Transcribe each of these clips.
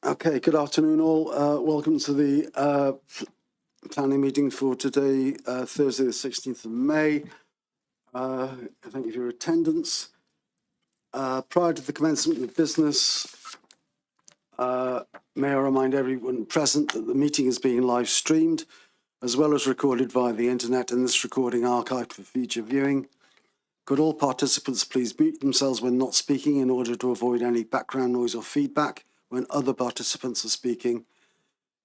Okay, good afternoon all. Welcome to the planning meeting for today, Thursday the 16th of May. Thank you for your attendance. Prior to the commencement of business, may I remind everyone present that the meeting is being live streamed as well as recorded via the internet, and this recording archived for future viewing. Could all participants please mute themselves when not speaking in order to avoid any background noise or feedback when other participants are speaking.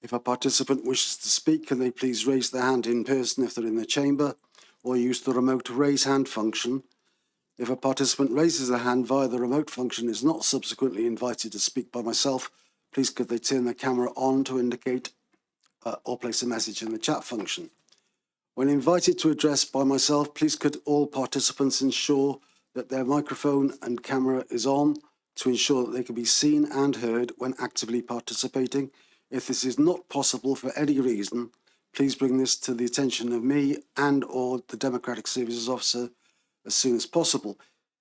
If a participant wishes to speak, can they please raise their hand in person if they're in the chamber, or use the remote raise hand function. If a participant raises their hand via the remote function is not subsequently invited to speak by myself, please could they turn their camera on to indicate or place a message in the chat function. When invited to address by myself, please could all participants ensure that their microphone and camera is on to ensure that they can be seen and heard when actively participating. If this is not possible for any reason, please bring this to the attention of me and or the Democratic Services Officer as soon as possible.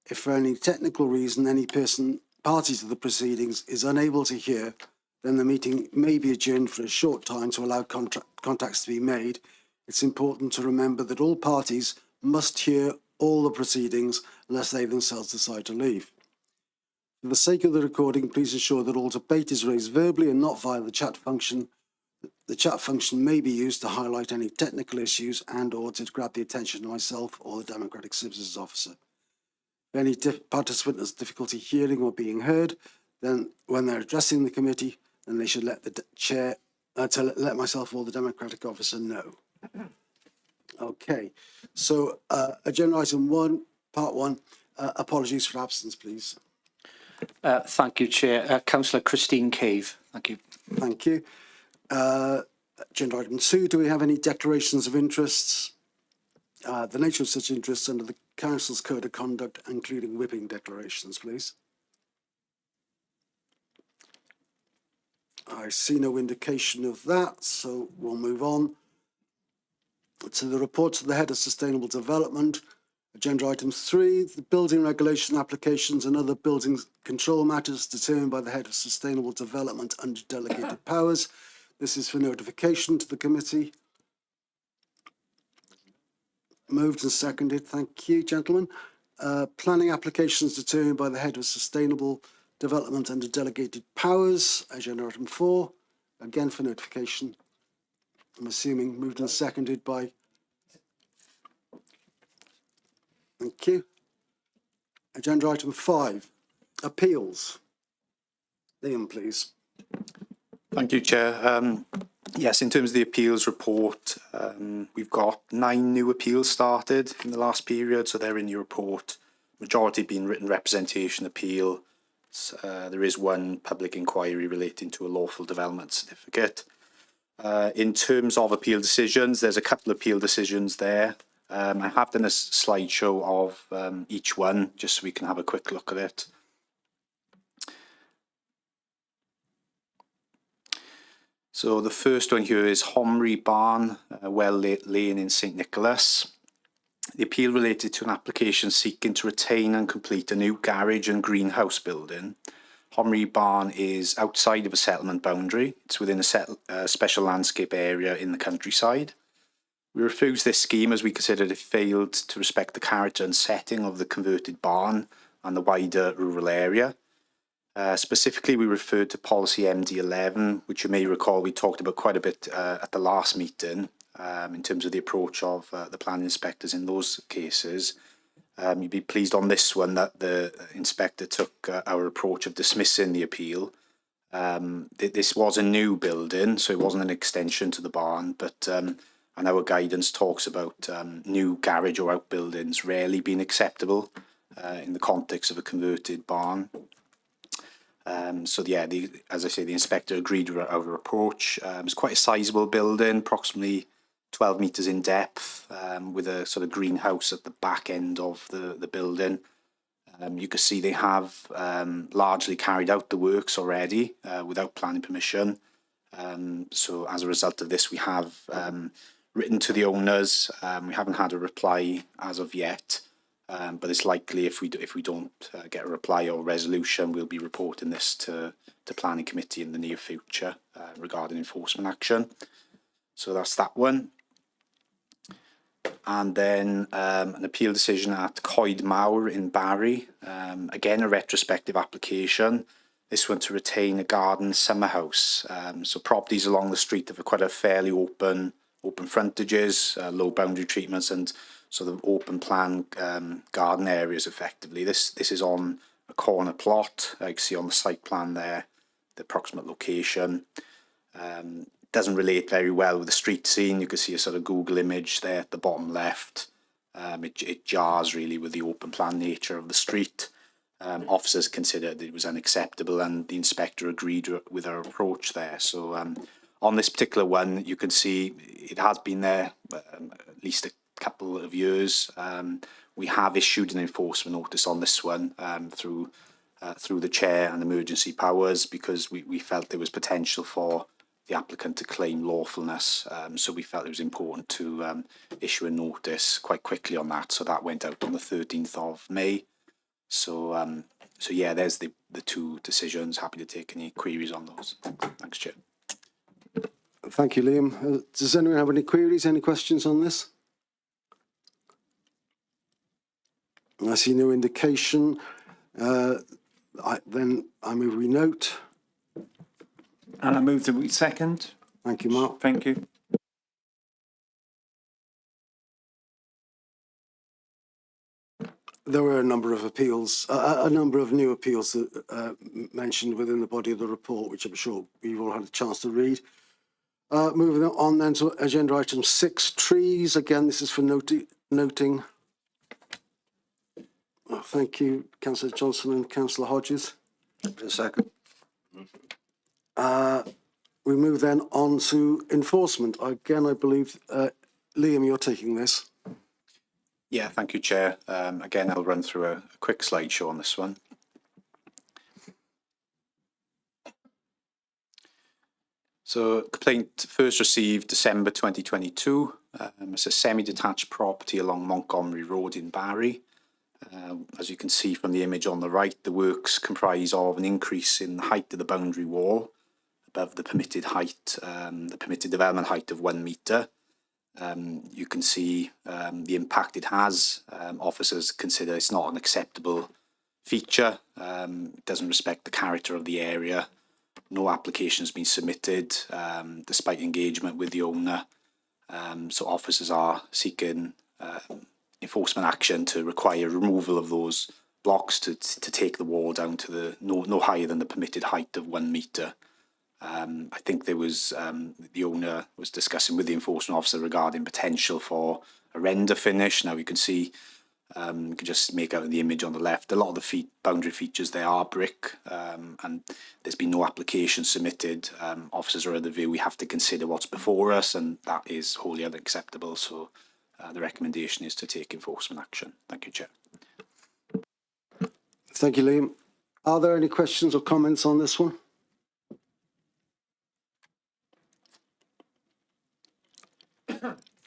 If for any technical reason any person party to the proceedings is unable to hear, then the meeting may be adjourned for a short time to allow contacts to be made. It's important to remember that all parties must hear all the proceedings unless they themselves decide to leave. For the sake of the recording, please ensure that all debate is raised verbally and not via the chat function. The chat function may be used to highlight any technical issues and or to grab the attention of myself or the Democratic Services Officer. If any participant has difficulty hearing or being heard, then when they're addressing the committee, then they should let the chair, let myself or the Democratic Officer know. Okay, so agenda item 1, part 1, apologies for absence, please. Thank you, Chair. Councillor Christine Cave. Thank you. Thank you. Agenda item 2, do we have any declarations of interests? The nature of such interests under the Council's Code of Conduct, including whipping declarations, please. I see no indication of that, so we'll move on to the reports of the Head of Sustainable Development. Agenda item 3, the building regulation applications and other building control matters determined by the Head of Sustainable Development under delegated powers. This is for notification to the committee. Moved and seconded. Thank you, gentlemen. Planning applications determined by the Head of Sustainable Development under delegated powers. Agenda item 4, again for notification. I'm assuming moved and seconded by. Thank you. Agenda item 5, appeals. Liam, please. Thank you, Chair. Yes, in terms of the appeals report, we've got 9 new appeals started in the last period, so they're in your report. Majority being written representation appeal. There is 1 public inquiry relating to a lawful development certificate. In terms of appeal decisions, there's a couple of appeal decisions there. I have done a slideshow of each one, just so we can have a quick look at it. So the first one here is Homry Barn, Well Lane in St Nicholas. The appeal related to an application seeking to retain and complete a new garage and greenhouse building. Homry Barn is outside of a settlement boundary. It's within a special landscape area in the countryside. We refused this scheme as we considered it failed to respect the character and setting of the converted barn and the wider rural area. Specifically, we referred to policy MD11, which you may recall we talked about quite a bit at the last meeting in terms of the approach of the planning inspectors in those cases. You'd be pleased on this one that the inspector took our approach of dismissing the appeal. This was a new building, so it wasn't an extension to the barn, but and our guidance talks about new garage or outbuildings rarely being acceptable in the context of a converted barn. So yeah, as I say, the inspector agreed with our approach. It's quite a sizable building, approximately 12 metres in depth, with a sort of greenhouse at the back end of the building. You can see they have largely carried out the works already without planning permission. So as a result of this, we have written to the owners. We haven't had a reply as of yet. but it's likely if we don't get a reply or resolution, we'll be reporting this to Planning Committee in the near future regarding enforcement action. So that's that one. And then an appeal decision at Coed Mawr in Barry. Again, a retrospective application. This one to retain a garden summer house. So properties along the street have quite a fairly open frontages, low boundary treatments, and sort of open plan garden areas effectively. This is on a corner plot. You can see on the site plan there, the approximate location. Doesn't relate very well with the street scene. You can see a sort of Google image there at the bottom left. It jars really with the open plan nature of the street. Officers considered it was unacceptable, and the inspector agreed with our approach there. So on this particular one, you can see it has been there at least a couple of years. We have issued an enforcement notice on this one through the chair and emergency powers, because we felt there was potential for the applicant to claim lawfulness. So we felt it was important to issue a notice quite quickly on that. So that went out on the 13th of May. So yeah, there's the two decisions. Happy to take any queries on those. Thanks, Chair. Thank you, Liam. Does anyone have any queries, any questions on this? I see no indication. Then I move we note. And I move that we second. Thank you, Mark. Thank you. There were a number of appeals, a number of new appeals that mentioned within the body of the report, which I'm sure you've all had a chance to read. Moving on then to agenda item 6, trees. Again, this is for noting. Oh, thank you, Councillor Johnson and Councillor Hodges. A second. We move then on to enforcement. Again, I believe, Liam, you're taking this. Yeah, thank you, Chair. Again, I'll run through a quick slideshow on this one. So, complaint first received December 2022. It's a semi-detached property along Montgomery Road in Barry. As you can see from the image on the right, the works comprise of an increase in the height of the boundary wall above the permitted height, the permitted development height of 1 metre. You can see the impact it has. Officers consider it's not an acceptable feature. It doesn't respect the character of the area. No application has been submitted despite engagement with the owner. So officers are seeking enforcement action to require removal of those blocks to take the wall down to the no higher than the permitted height of 1 metre. I think there was the owner was discussing with the enforcement officer regarding potential for a render finish. Now you can see, you can just make out in the image on the left, a lot of the boundary features there are brick, and there's been no application submitted. Officers are of the view we have to consider what's before us, and that is wholly unacceptable. So the recommendation is to take enforcement action. Thank you, Chair. Thank you, Liam. Are there any questions or comments on this one?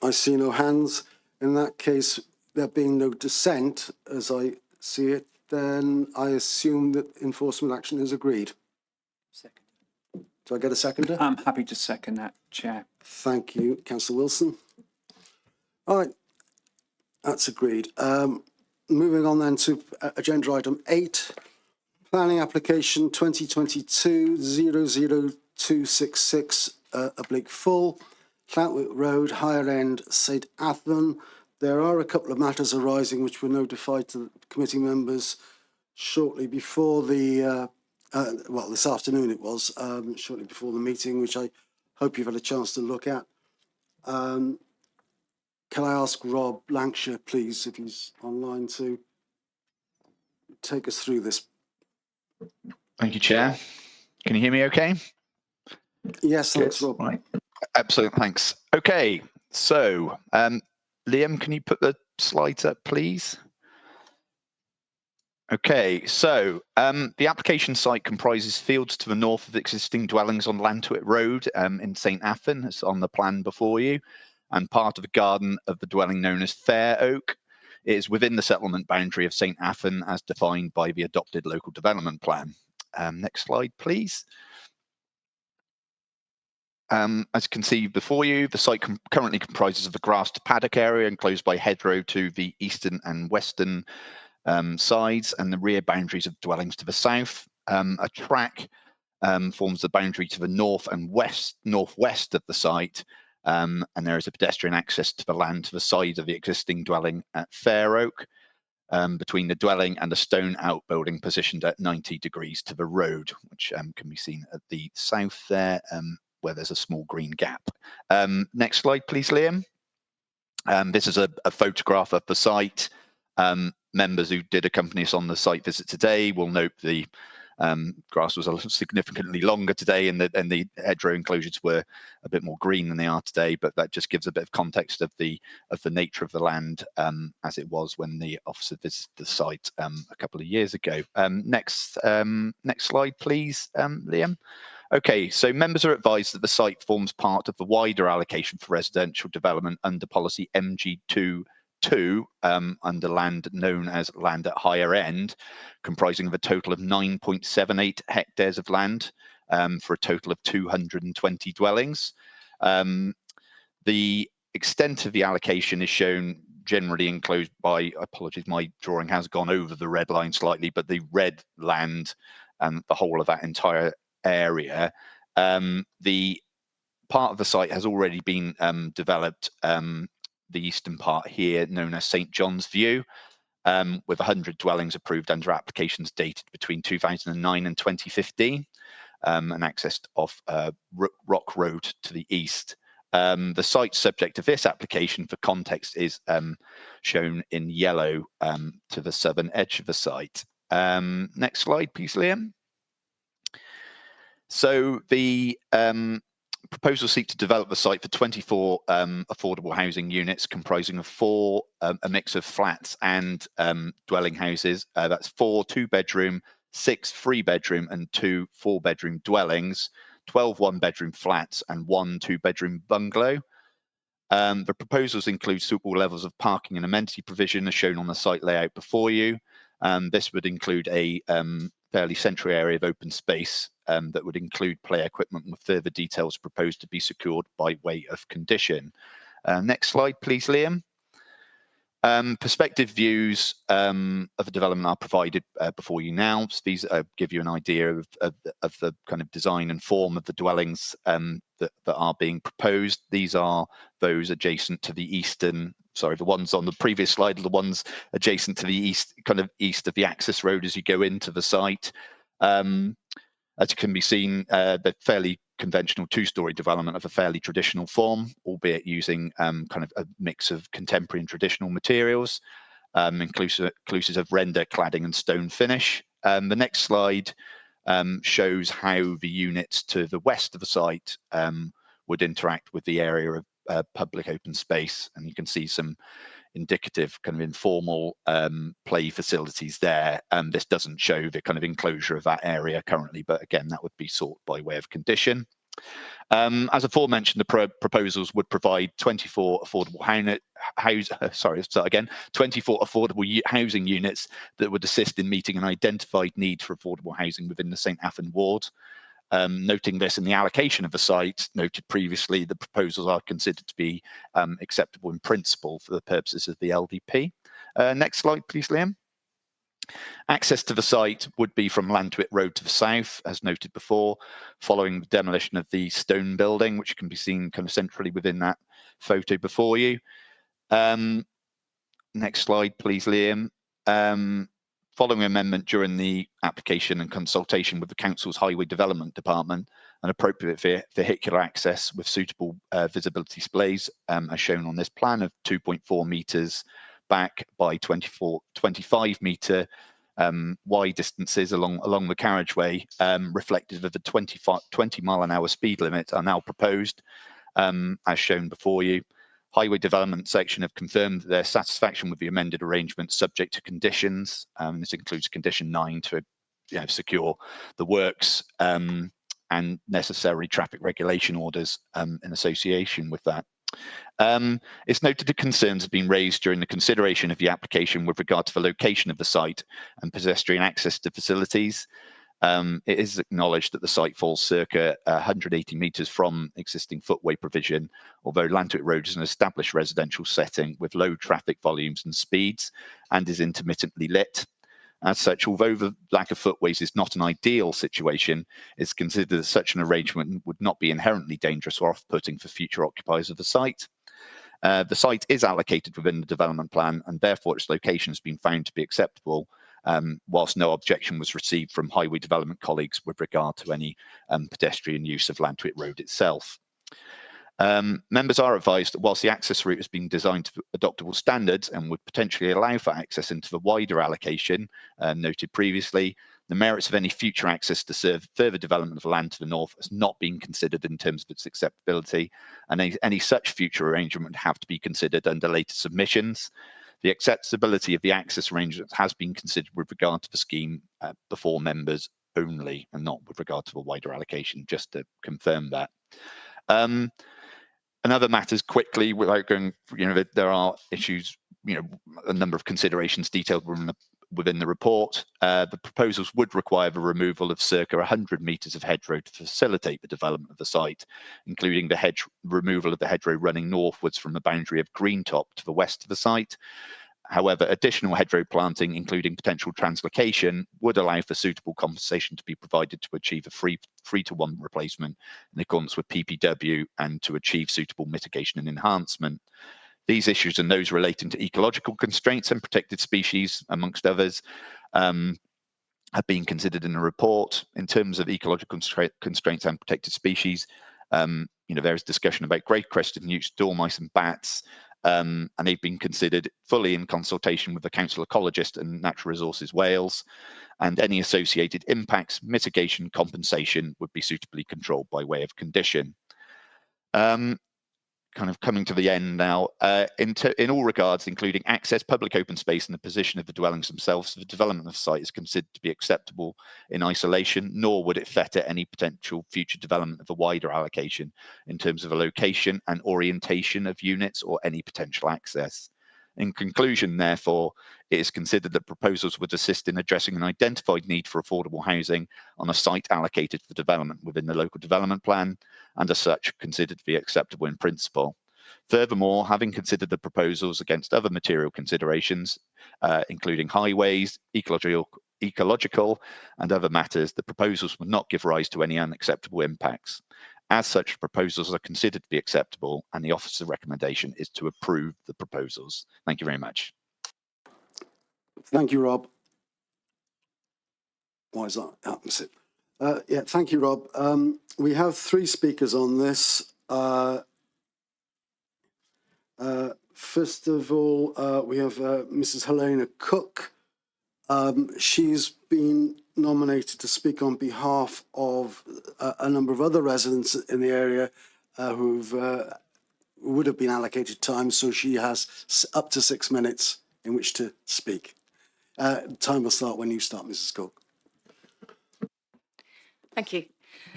I see no hands. In that case, there being no dissent, as I see it, then I assume that enforcement action is agreed. Second. Do I get a seconder? I'm happy to second that, Chair. Thank you, Councillor Wilson. All right, that's agreed. Moving on then to agenda item 8, planning application 2022-00266 full. Llantwick Road, Higher End, St Athan. There are a couple of matters arising which were notified to the committee members shortly before the, well, this afternoon it was, shortly before the meeting, which I hope you've had a chance to look at. Can I ask Rob Lancashire, please, if he's online, to take us through this? Thank you, Chair. Can you hear me okay? Yes, thanks, Rob. Right. Absolute thanks. Okay, so Liam, can you put the slides up, please? Okay, so the application site comprises fields to the north of existing dwellings on Llantwick Road in St Athan, as on the plan before you, and part of a garden of the dwelling known as Fair Oak. It is within the settlement boundary of St Athan as defined by the adopted local development plan. Next slide, please. As you can see before you, the site currently comprises of a grassed paddock area enclosed by hedgerow to the eastern and western sides, and the rear boundaries of dwellings to the south. A track forms the boundary to the north and northwest of the site, and there is a pedestrian access to the land to the side of the existing dwelling at Fair Oak, between the dwelling and a stone outbuilding positioned at 90 degrees to the road, which can be seen at the south there, where there's a small green gap. Next slide, please, Liam. This is a photograph of the site. Members who did accompany us on the site visit today will note the grass was significantly longer today, and the hedgerow enclosures were a bit more green than they are today. But that just gives a bit of context of the nature of the land as it was when the officer visited the site a couple of years ago. Next slide, please, Liam. Okay, so members are advised that the site forms part of the wider allocation for residential development under policy MG2 under land known as land at higher end, comprising of a total of 9.78 hectares of land for a total of 220 dwellings. The extent of the allocation is shown generally enclosed by, apologies, my drawing has gone over the red line slightly, but the red land and the whole of that entire area. The part of the site has already been developed, the eastern part here known as St John's View, with 100 dwellings approved under applications dated between 2009 and 2015, and accessed off Rock Road to the east. The site subject to this application for context is shown in yellow to the southern edge of the site. Next slide, please, Liam. So the proposal seeks to develop the site for 24 affordable housing units comprising of a mix of flats and dwelling houses. That's 4 2-bedroom, 6 3-bedroom and 2 4-bedroom dwellings, 12 1-bedroom flats and 1 2-bedroom bungalow. The proposals include suitable levels of parking and amenity provision as shown on the site layout before you. This would include a fairly central area of open space that would include play equipment, with further details proposed to be secured by way of condition. Next slide, please, Liam. Perspective views of the development are provided before you now. So these give you an idea of the kind of design and form of the dwellings that are being proposed. These are those adjacent to the eastern, sorry, the ones on the previous slide are the ones adjacent to the east, kind of east of the access road as you go into the site. As can be seen, the fairly conventional 2-story development of a fairly traditional form, albeit using kind of a mix of contemporary and traditional materials, inclusive of render, cladding and stone finish. The next slide shows how the units to the west of the site would interact with the area of public open space, and you can see some indicative kind of informal play facilities there. This doesn't show the kind of enclosure of that area currently, but again, that would be sought by way of condition. As aforementioned, the proposals would provide 24 affordable 24 affordable housing units that would assist in meeting an identified need for affordable housing within the St Athan ward. Noting this in the allocation of the site, noted previously, the proposals are considered to be acceptable in principle for the purposes of the LDP. Next slide, please, Liam. Access to the site would be from Lantuit Road to the south, as noted before, following the demolition of the stone building, which can be seen kind of centrally within that photo before you. Next slide, please, Liam. Following amendment during the application and consultation with the Council's Highway Development Department, an appropriate vehicular access with suitable visibility displays, as shown on this plan, of 2.4 metres back by 25 metre wide distances along the carriageway, reflective of the 20 mile an hour speed limit, are now proposed, as shown before you. Highway Development section have confirmed their satisfaction with the amended arrangement subject to conditions. This includes condition 9 to secure the works and necessary traffic regulation orders in association with that. It's noted that concerns have been raised during the consideration of the application with regard to the location of the site and pedestrian access to facilities. It is acknowledged that the site falls circa 180 metres from existing footway provision, although Lantwick Road is an established residential setting with low traffic volumes and speeds and is intermittently lit. As such, although the lack of footways is not an ideal situation, it's considered that such an arrangement would not be inherently dangerous or off-putting for future occupiers of the site. The site is allocated within the development plan, and therefore its location has been found to be acceptable, whilst no objection was received from highway development colleagues with regard to any pedestrian use of Lantwick Road itself. Members are advised that whilst the access route has been designed to adoptable standards and would potentially allow for access into the wider allocation noted previously, the merits of any future access to serve further development of land to the north has not been considered in terms of its acceptability, and any such future arrangement would have to be considered under later submissions. The acceptability of the access arrangement has been considered with regard to the scheme before members only, and not with regard to the wider allocation, just to confirm that. And other matters quickly, without going, there are issues, a number of considerations detailed within the report. The proposals would require the removal of circa 100 metres of hedgerow to facilitate the development of the site, including the removal of the hedgerow running northwards from the boundary of Greentop to the west of the site. However, additional hedgerow planting, including potential translocation, would allow for suitable compensation to be provided to achieve a 3-to-1 replacement in accordance with PPW and to achieve suitable mitigation and enhancement. These issues and those relating to ecological constraints and protected species, amongst others, have been considered in the report. In terms of ecological constraints and protected species, there is discussion about grey-crested newts, dormice and bats, and they've been considered fully in consultation with the Council Ecologist and Natural Resources Wales, and any associated impacts, mitigation, compensation would be suitably controlled by way of condition. Kind of coming to the end now, in all regards, including access, public open space, and the position of the dwellings themselves, the development of the site is considered to be acceptable in isolation, nor would it fetter any potential future development of a wider allocation in terms of a location and orientation of units or any potential access. In conclusion, therefore, it is considered that proposals would assist in addressing an identified need for affordable housing on a site allocated for development within the local development plan, and as such considered to be acceptable in principle. Furthermore, having considered the proposals against other material considerations, including highways, ecological and other matters, the proposals would not give rise to any unacceptable impacts. As such, proposals are considered to be acceptable, and the officer's recommendation is to approve the proposals. Thank you very much. Thank you, Rob. Why is that opposite? Yeah, thank you, Rob. We have 3 speakers on this. First of all, we have Mrs. Helena Cook. She's been nominated to speak on behalf of a number of other residents in the area who would have been allocated time, so she has up to 6 minutes in which to speak. Time will start when you start, Mrs. Cook. Thank you.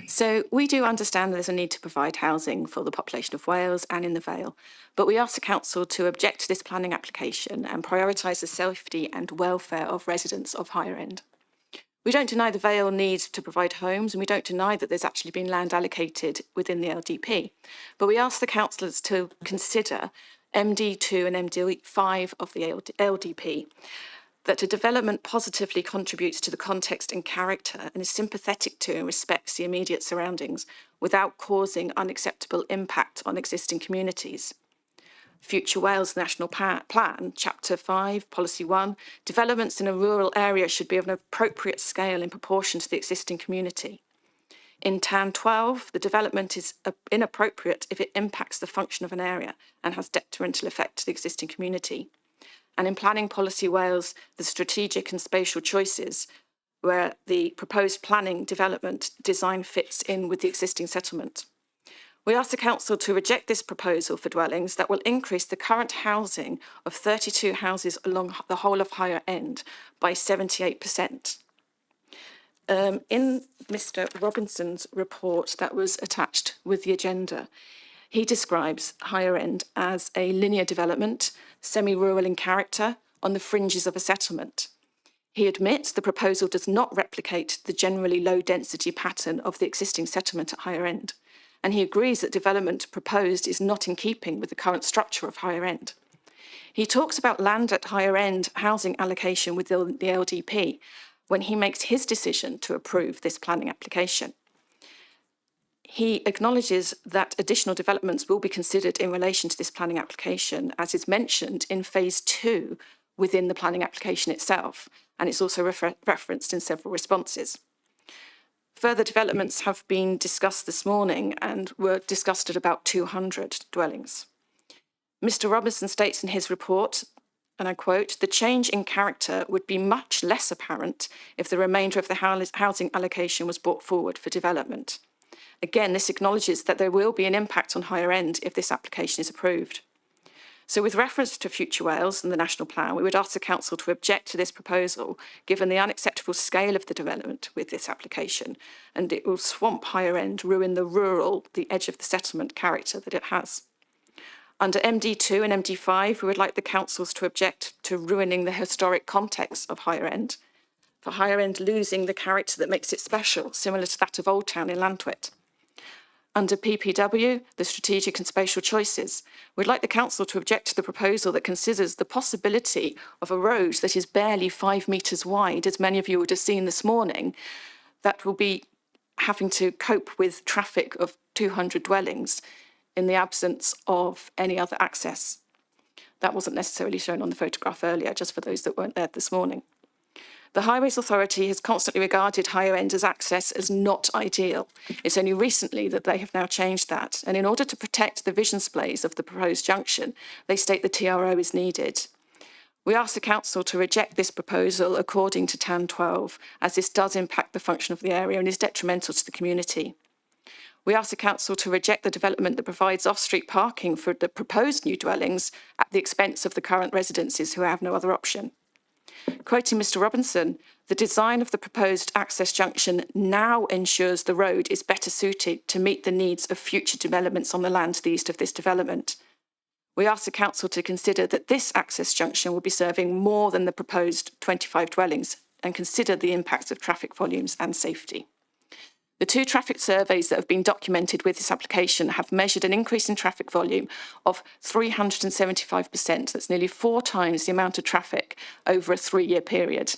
So we do understand there's a need to provide housing for the population of Wales and in the Vale, but we ask the Council to object to this planning application and prioritise the safety and welfare of residents of higher end. We don't deny the Vale needs to provide homes, and we don't deny that there's actually been land allocated within the LDP, but we ask the councillors to consider MD2 and MD5 of the LDP, that a development positively contributes to the context and character and is sympathetic to and respects the immediate surroundings without causing unacceptable impact on existing communities. Future Wales National Plan, Chapter 5, Policy 1, developments in a rural area should be of an appropriate scale in proportion to the existing community. In TAN 12, the development is inappropriate if it impacts the function of an area and has detrimental effect to the existing community. And in Planning Policy Wales, the strategic and spatial choices where the proposed planning development design fits in with the existing settlement. We ask the Council to reject this proposal for dwellings that will increase the current housing of 32 houses along the whole of Higher End by 78%. In Mr. Robinson's report that was attached with the agenda, He describes Higher End as a linear development, semi-rural in character, on the fringes of a settlement. He admits the proposal does not replicate the generally low density pattern of the existing settlement at Higher End, and he agrees that development proposed is not in keeping with the current structure of Higher End. He talks about land at Higher End housing allocation with the LDP when he makes his decision to approve this planning application. He acknowledges that additional developments will be considered in relation to this planning application, as is mentioned in phase 2 within the planning application itself, and it's also referenced in several responses. Further developments have been discussed this morning and were discussed at about 200 dwellings. Mr. Robinson states in his report, and I quote, "The change in character would be much less apparent if the remainder of the housing allocation was brought forward for development." Again, this acknowledges that there will be an impact on Higher End if this application is approved. So with reference to Future Wales and the National Plan, we would ask the Council to object to this proposal, given the unacceptable scale of the development with this application, and it will swamp Higher End, ruin the rural, the edge of the settlement character that it has. Under MD2 and MD5, we would like the councils to object to ruining the historic context of Higher End, for Higher End losing the character that makes it special, similar to that of Old Town in Lantwit. Under PPW, the strategic and spatial choices, we'd like the council to object to the proposal that considers the possibility of a road that is barely 5 metres wide, as many of you would have seen this morning, that will be having to cope with traffic of 200 dwellings in the absence of any other access. That wasn't necessarily shown on the photograph earlier, just for those that weren't there this morning. The Highways Authority has constantly regarded Higher End as access as not ideal. It's only recently that they have now changed that. And in order to protect the vision splays of the proposed junction, they state the TRO is needed. We ask the Council to reject this proposal according to TAN 12, as this does impact the function of the area and is detrimental to the community. We ask the Council to reject the development that provides off-street parking for the proposed new dwellings at the expense of the current residences who have no other option. Quoting Mr. Robinson, "The design of the proposed access junction now ensures the road is better suited to meet the needs of future developments on the land to the east of this development." We ask the Council to consider that this access junction will be serving more than the proposed 25 dwellings and consider the impacts of traffic volumes and safety. The 2 traffic surveys that have been documented with this application have measured an increase in traffic volume of 375%. That's nearly 4 times the amount of traffic over a 3-year period.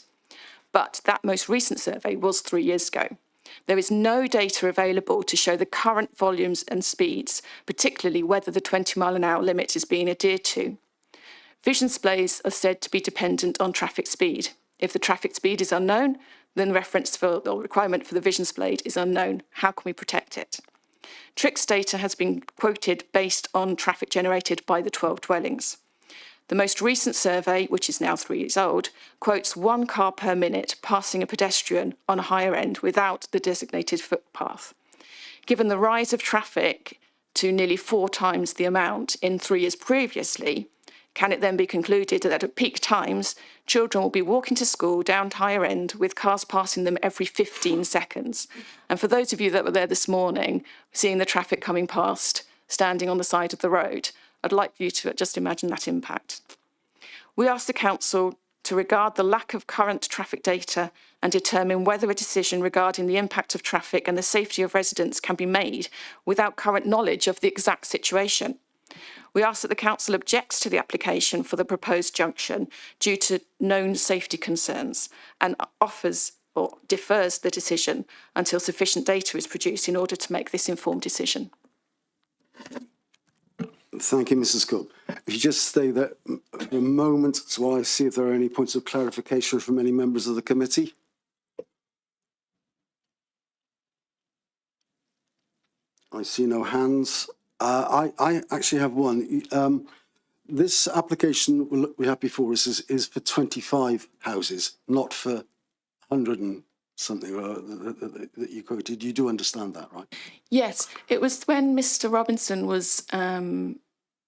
But that most recent survey was 3 years ago. There is no data available to show the current volumes and speeds, particularly whether the 20-mile-an-hour limit is being adhered to. Vision splays are said to be dependent on traffic speed. If the traffic speed is unknown, then reference for or requirement for the vision splay is unknown. How can we protect it? TRIX data has been quoted based on traffic generated by the 12 dwellings. The most recent survey, which is now 3 years old, quotes 1 car per minute passing a pedestrian on a Higher End without the designated footpath. Given the rise of traffic to nearly 4 times the amount in 3 years previously, can it then be concluded that at peak times, children will be walking to school down Higher End with cars passing them every 15 seconds? And for those of you that were there this morning, seeing the traffic coming past, standing on the side of the road, I'd like you to just imagine that impact. We ask the Council to regard the lack of current traffic data and determine whether a decision regarding the impact of traffic and the safety of residents can be made without current knowledge of the exact situation. We ask that the Council objects to the application for the proposed junction due to known safety concerns and offers or defers the decision until sufficient data is produced in order to make this informed decision. Thank you, Mrs. Cook. If you just stay there for a moment while I see if there are any points of clarification from any members of the committee. I see no hands. I actually have one. This application we have before us is for 25 houses, not for 100 and something that you quoted. You do understand that, right? Yes, it was when Mr. Robinson was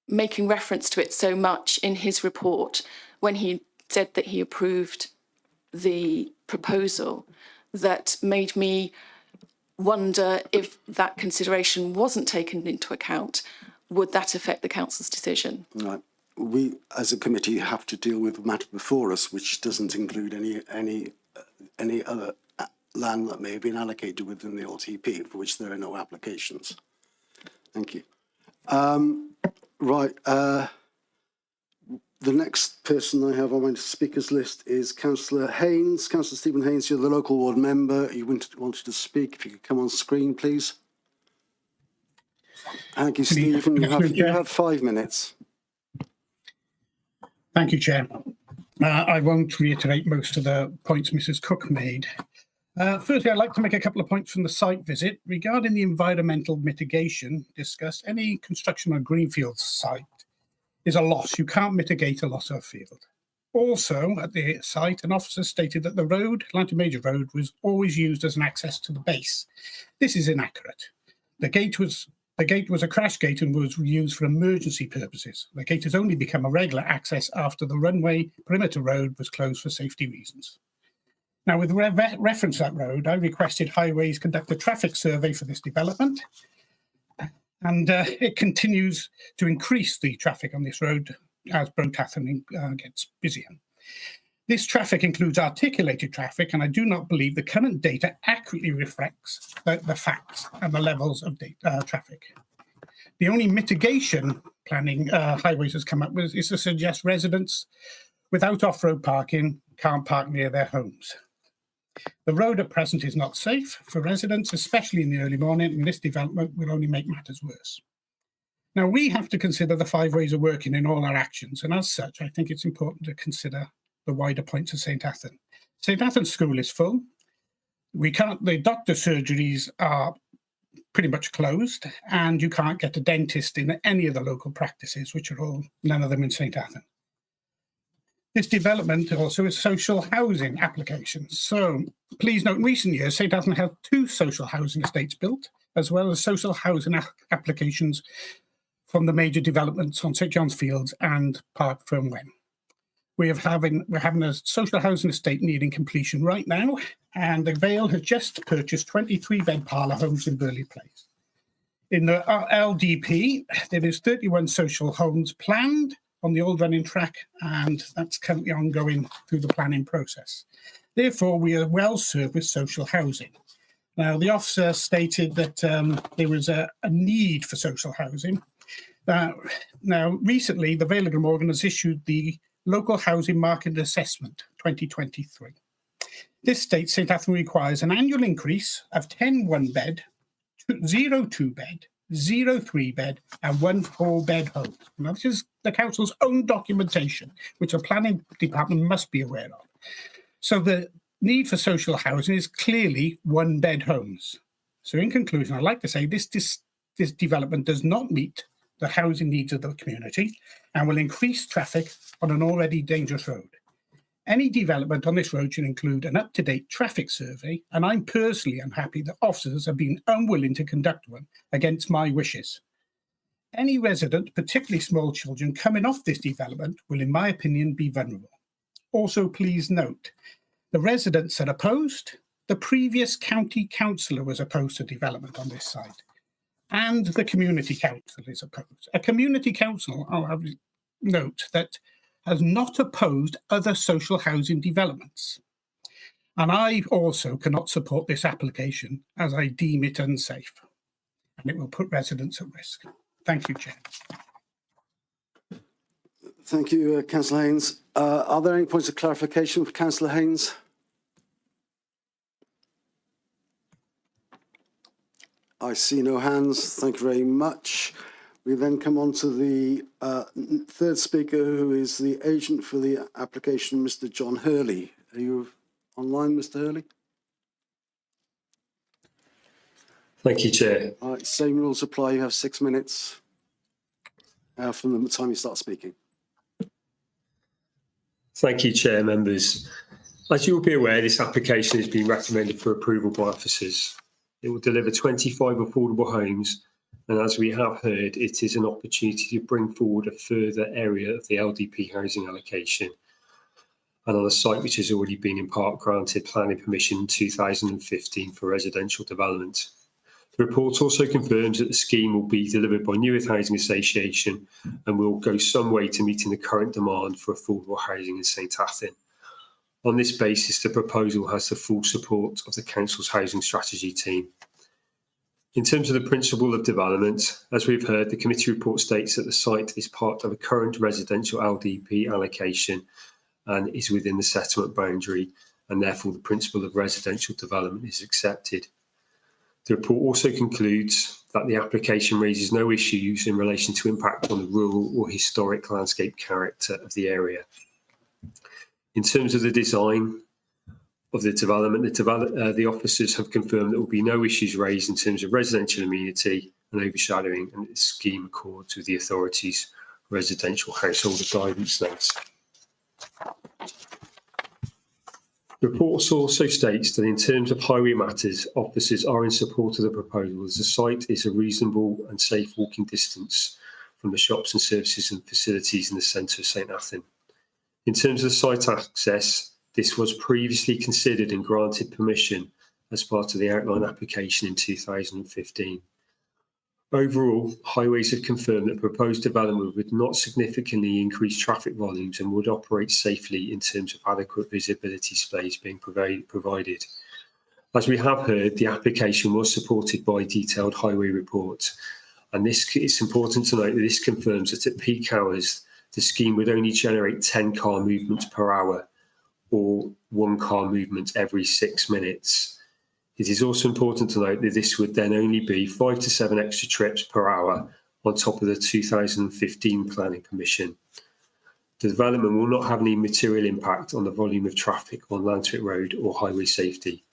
making reference to it so much in his report, when he said that he approved the proposal, that made me wonder if that consideration wasn't taken into account would that affect the council's decision? Right. We, as a committee, have to deal with the matter before us, which doesn't include any other land that may have been allocated within the LTP, for which there are no applications. Thank you. Right. The next person I have on my speakers list is Councillor Haynes. Councillor Stephen Haynes, you're the local ward member. You wanted to speak. If you could come on screen, please. Thank you, Stephen. You have 5 minutes. Thank you, Chair. I won't reiterate most of the points Mrs. Cook made. Firstly, I'd like to make a couple of points from the site visit. Regarding the environmental mitigation discussed, any construction on a greenfield site is a loss. You can't mitigate a loss of field. Also, at the site, an officer stated that the road, Lantern Major Road, was always used as an access to the base. This is inaccurate. The gate was a crash gate and was used for emergency purposes. The gate has only become a regular access after the runway perimeter road was closed for safety reasons. Now, with reference to that road, I requested Highways conduct a traffic survey for this development, and it continues to increase the traffic on this road as Brotathen gets busier. This traffic includes articulated traffic, and I do not believe the current data accurately reflects the facts and the levels of traffic. The only mitigation planning Highways has come up with is to suggest residents without off-road parking can't park near their homes. The road at present is not safe for residents, especially in the early morning, and this development will only make matters worse. Now, we have to consider the 5 ways of working in all our actions, and as such, I think it's important to consider the wider points of St. Athan. St. Athan School is full. The doctor surgeries are pretty much closed, and you can't get a dentist in any of the local practices, which are none of them in St. Athan. This development also is social housing applications. So please note, in recent years, St. Athan had 2 social housing estates built, as well as social housing applications from the major developments on St. John's Fields and Park Fernwen. We're having a social housing estate nearing completion right now, and the Vale has just purchased 23-bed parlour homes in Burley Place. In the LDP, there is 31 social homes planned on the old running track, and that's currently ongoing through the planning process. Therefore, we are well served with social housing. Now, the officer stated that there was a need for social housing. Now, recently, the Vale of Glamorgan has issued the Local Housing Market Assessment 2023. This states St. Athan requires an annual increase of 10 one-bed, 0 two-bed, 0 3-bed, and 1 4-bed homes. Now, this is the council's own documentation, which a planning department must be aware of. So the need for social housing is clearly 1-bed homes. So in conclusion, I'd like to say this development does not meet the housing needs of the community and will increase traffic on an already dangerous road. Any development on this road should include an up-to-date traffic survey, and I'm personally unhappy that officers have been unwilling to conduct one against my wishes. Any resident, particularly small children, coming off this development will, in my opinion, be vulnerable. Also, please note, the residents are opposed. The previous county councillor was opposed to development on this site, and the community council is opposed. A community council, I'll have note, that has not opposed other social housing developments. And I also cannot support this application as I deem it unsafe, and it will put residents at risk. Thank you, Chair. Thank you, Councillor Haynes. Are there any points of clarification for Councillor Haynes? I see no hands. Thank you very much. We then come on to the third speaker, who is the agent for the application, Mr. John Hurley. Are you online, Mr. Hurley? Thank you, Chair. All right, same rules apply. You have 6 minutes from the time you start speaking. Thank you, Chair, members. As you will be aware, this application has been recommended for approval by officers. It will deliver 25 affordable homes, and as we have heard, it is an opportunity to bring forward a further area of the LDP housing allocation, and on a site which has already been in part granted planning permission in 2015 for residential development. The report also confirms that the scheme will be delivered by Newark Housing Association and will go some way to meeting the current demand for affordable housing in St Athan. On this basis, the proposal has the full support of the Council's housing strategy team. In terms of the principle of development, as we've heard, the committee report states that the site is part of a current residential LDP allocation and is within the settlement boundary, and therefore the principle of residential development is accepted. The report also concludes that the application raises no issues in relation to impact on the rural or historic landscape character of the area. In terms of the design of the development, the officers have confirmed there will be no issues raised in terms of residential amenity and overshadowing, and the scheme accords with the authority's residential household guidance notes. The report also states that in terms of highway matters, officers are in support of the proposal as the site is a reasonable and safe walking distance from the shops and services and facilities in the centre of St Athan. In terms of site access, this was previously considered and granted permission as part of the outline application in 2015. Overall, Highways have confirmed that proposed development would not significantly increase traffic volumes and would operate safely in terms of adequate visibility space being provided. As we have heard, the application was supported by a detailed highway report, and it's important to note that this confirms that at peak hours, the scheme would only generate 10 car movements per hour or 1 car movement every 6 minutes. It is also important to note that this would then only be 5 to 7 extra trips per hour on top of the 2015 planning permission. The development will not have any material impact on the volume of traffic on Lantwick Road or highway safety.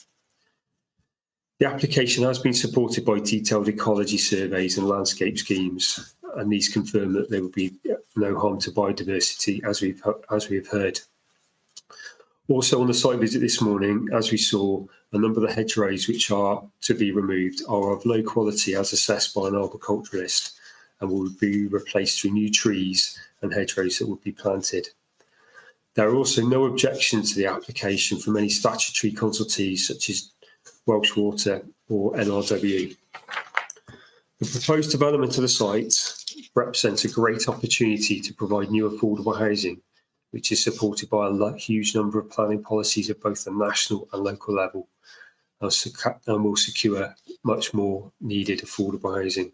The application has been supported by detailed ecology surveys and landscape schemes, and these confirm that there will be no harm to biodiversity, as we've heard. Also on the site visit this morning, as we saw, a number of the hedgerows which are to be removed are of low quality as assessed by an arboriculturist and will be replaced through new trees and hedgerows that will be planted. There are also no objections to the application from any statutory consultees such as Welsh Water or NRW. The proposed development of the site represents a great opportunity to provide new affordable housing, which is supported by a huge number of planning policies at both the national and local level, and will secure much more needed affordable housing.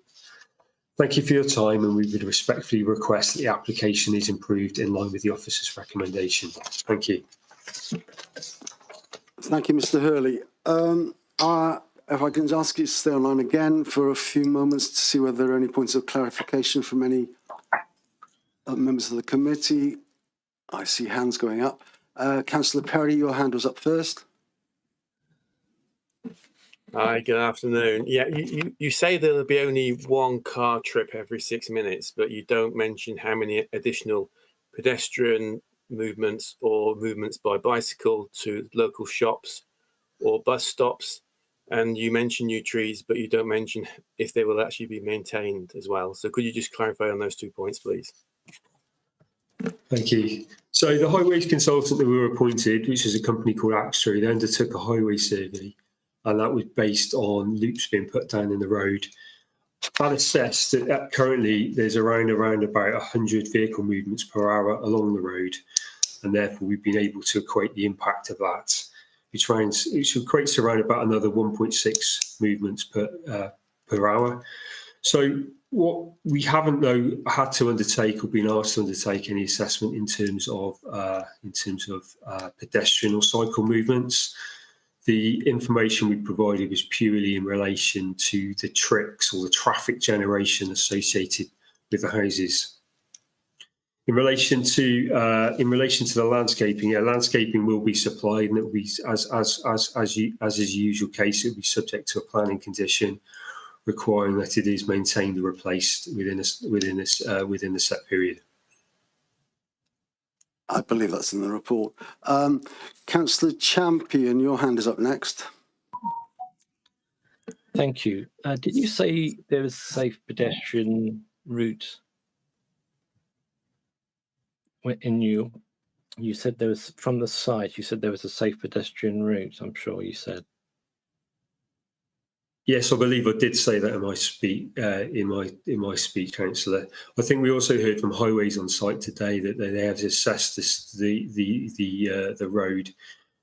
Thank you for your time, and we would respectfully request that the application is improved in line with the officer's recommendation. Thank you. Thank you, Mr. Hurley. If I can ask you to stay online again for a few moments to see whether there are any points of clarification from any members of the committee. I see hands going up. Councillor Perry, your hand was up first. Hi, good afternoon. Yeah, you say there'll be only 1 car trip every 6 minutes, but you don't mention how many additional pedestrian movements or movements by bicycle to local shops or bus stops. And you mention new trees, but you don't mention if they will actually be maintained as well. So could you just clarify on those 2 points, please? Thank you. So the highways consultant that we were appointed, which is a company called Axtree, they undertook a highway survey, and that was based on loops being put down in the road. That assessed that currently there's around about 100 vehicle movements per hour along the road, and therefore we've been able to equate the impact of that, which equates to around about another 1.6 movements per hour. So what we haven't though had to undertake or been asked to undertake any assessment in terms of pedestrian or cycle movements. The information we provided was purely in relation to the trips or the traffic generation associated with the houses. In relation to the landscaping, landscaping will be supplied, and it will be as is the usual case. It will be subject to a planning condition requiring that it is maintained and replaced within the set period. I believe that's in the report. Councillor Champion, your hand is up next. Thank you. Did you say there was a safe pedestrian route? You said there was, from the site, you said there was a safe pedestrian route, I'm sure you said. Yes, I believe I did say that in my speech, Councillor. I think we also heard from Highways on site today that they have assessed the road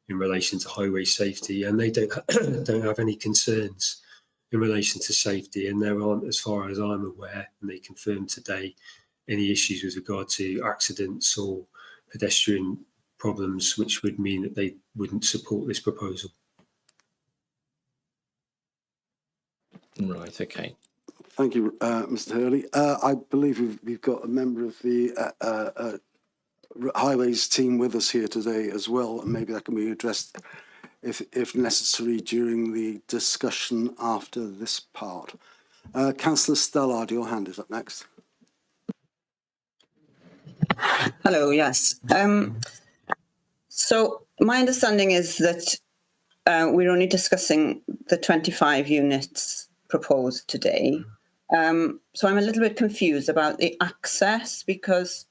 in relation to highway safety, and they don't have any concerns in relation to safety, and there aren't, as far as I'm aware, and they confirmed today, any issues with regard to accidents or pedestrian problems, which would mean that they wouldn't support this proposal. Right, okay. Thank you, Mr. Hurley. I believe we've got a member of the Highways team with us here today as well, and maybe that can be addressed if necessary during the discussion after this part. Councillor Stallard, your hand is up next. Hello, yes. So my understanding is that we're only discussing the 25 units proposed today. So I'm a little bit confused about the access, because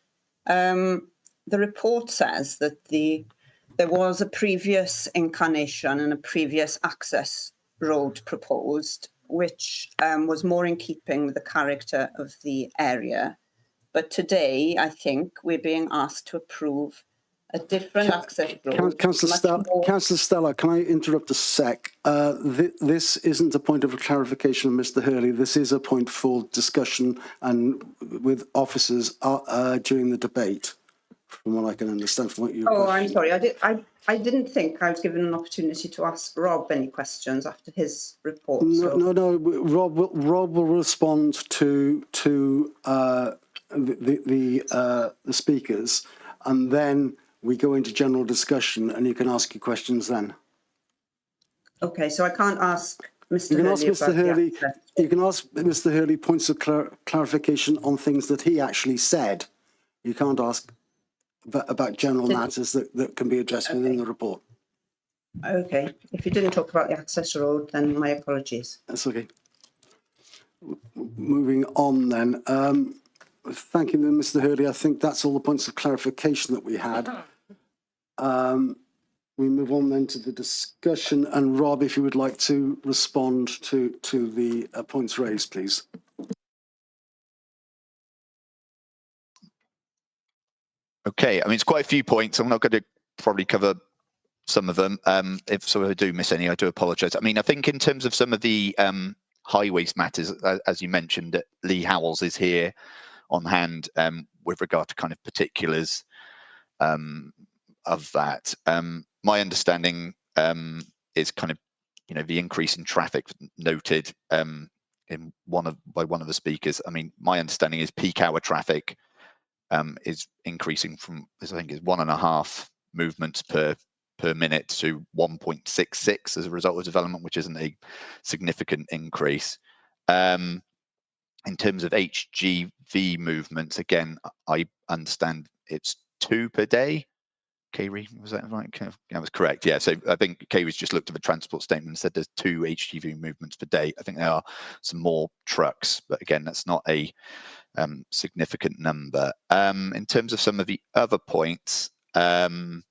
the report says that there was a previous incarnation and a previous access road proposed, which was more in keeping with the character of the area. But today, I think we're being asked to approve a different access road. Councillor Stella, can I interrupt a sec? This isn't a point of clarification, Mr. Hurley. This is a point for discussion and with officers during the debate, from what I can understand from what you. Oh, I'm sorry. I didn't think I was given an opportunity to ask Rob any questions after his report. No. Rob will respond to the speakers, and then we go into general discussion, and you can ask your questions then. Okay, so I can't ask Mr. Hurley. You can ask Mr. Hurley points of clarification on things that he actually said. You can't ask about general matters that can be addressed within the report. Okay, if you didn't talk about the access road, then my apologies. That's okay. Moving on then. Thank you, Mr. Hurley. I think that's all the points of clarification that we had. We move on then to the discussion. And Rob, if you would like to respond to the points raised, please. Okay, I mean, it's quite a few points. I'm not going to probably cover some of them. If I do miss any, I do apologise. I mean, I think in terms of some of the highways matters, as you mentioned, Lee Howells is here on hand with regard to kind of particulars of that. My understanding is kind of, the increase in traffic noted by one of the speakers. I mean, my understanding is peak hour traffic is increasing from, I think, is 1.5 movements per minute to 1.66 as a result of development, which isn't a significant increase. In terms of HGV movements, again, I understand it's 2 per day. Kayri, was that right? That was correct. Yeah. So I think Kayri's just looked at the transport statement and said there's 2 HGV movements per day. I think there are some more trucks, but again, that's not a significant number. In terms of some of the other points, obviously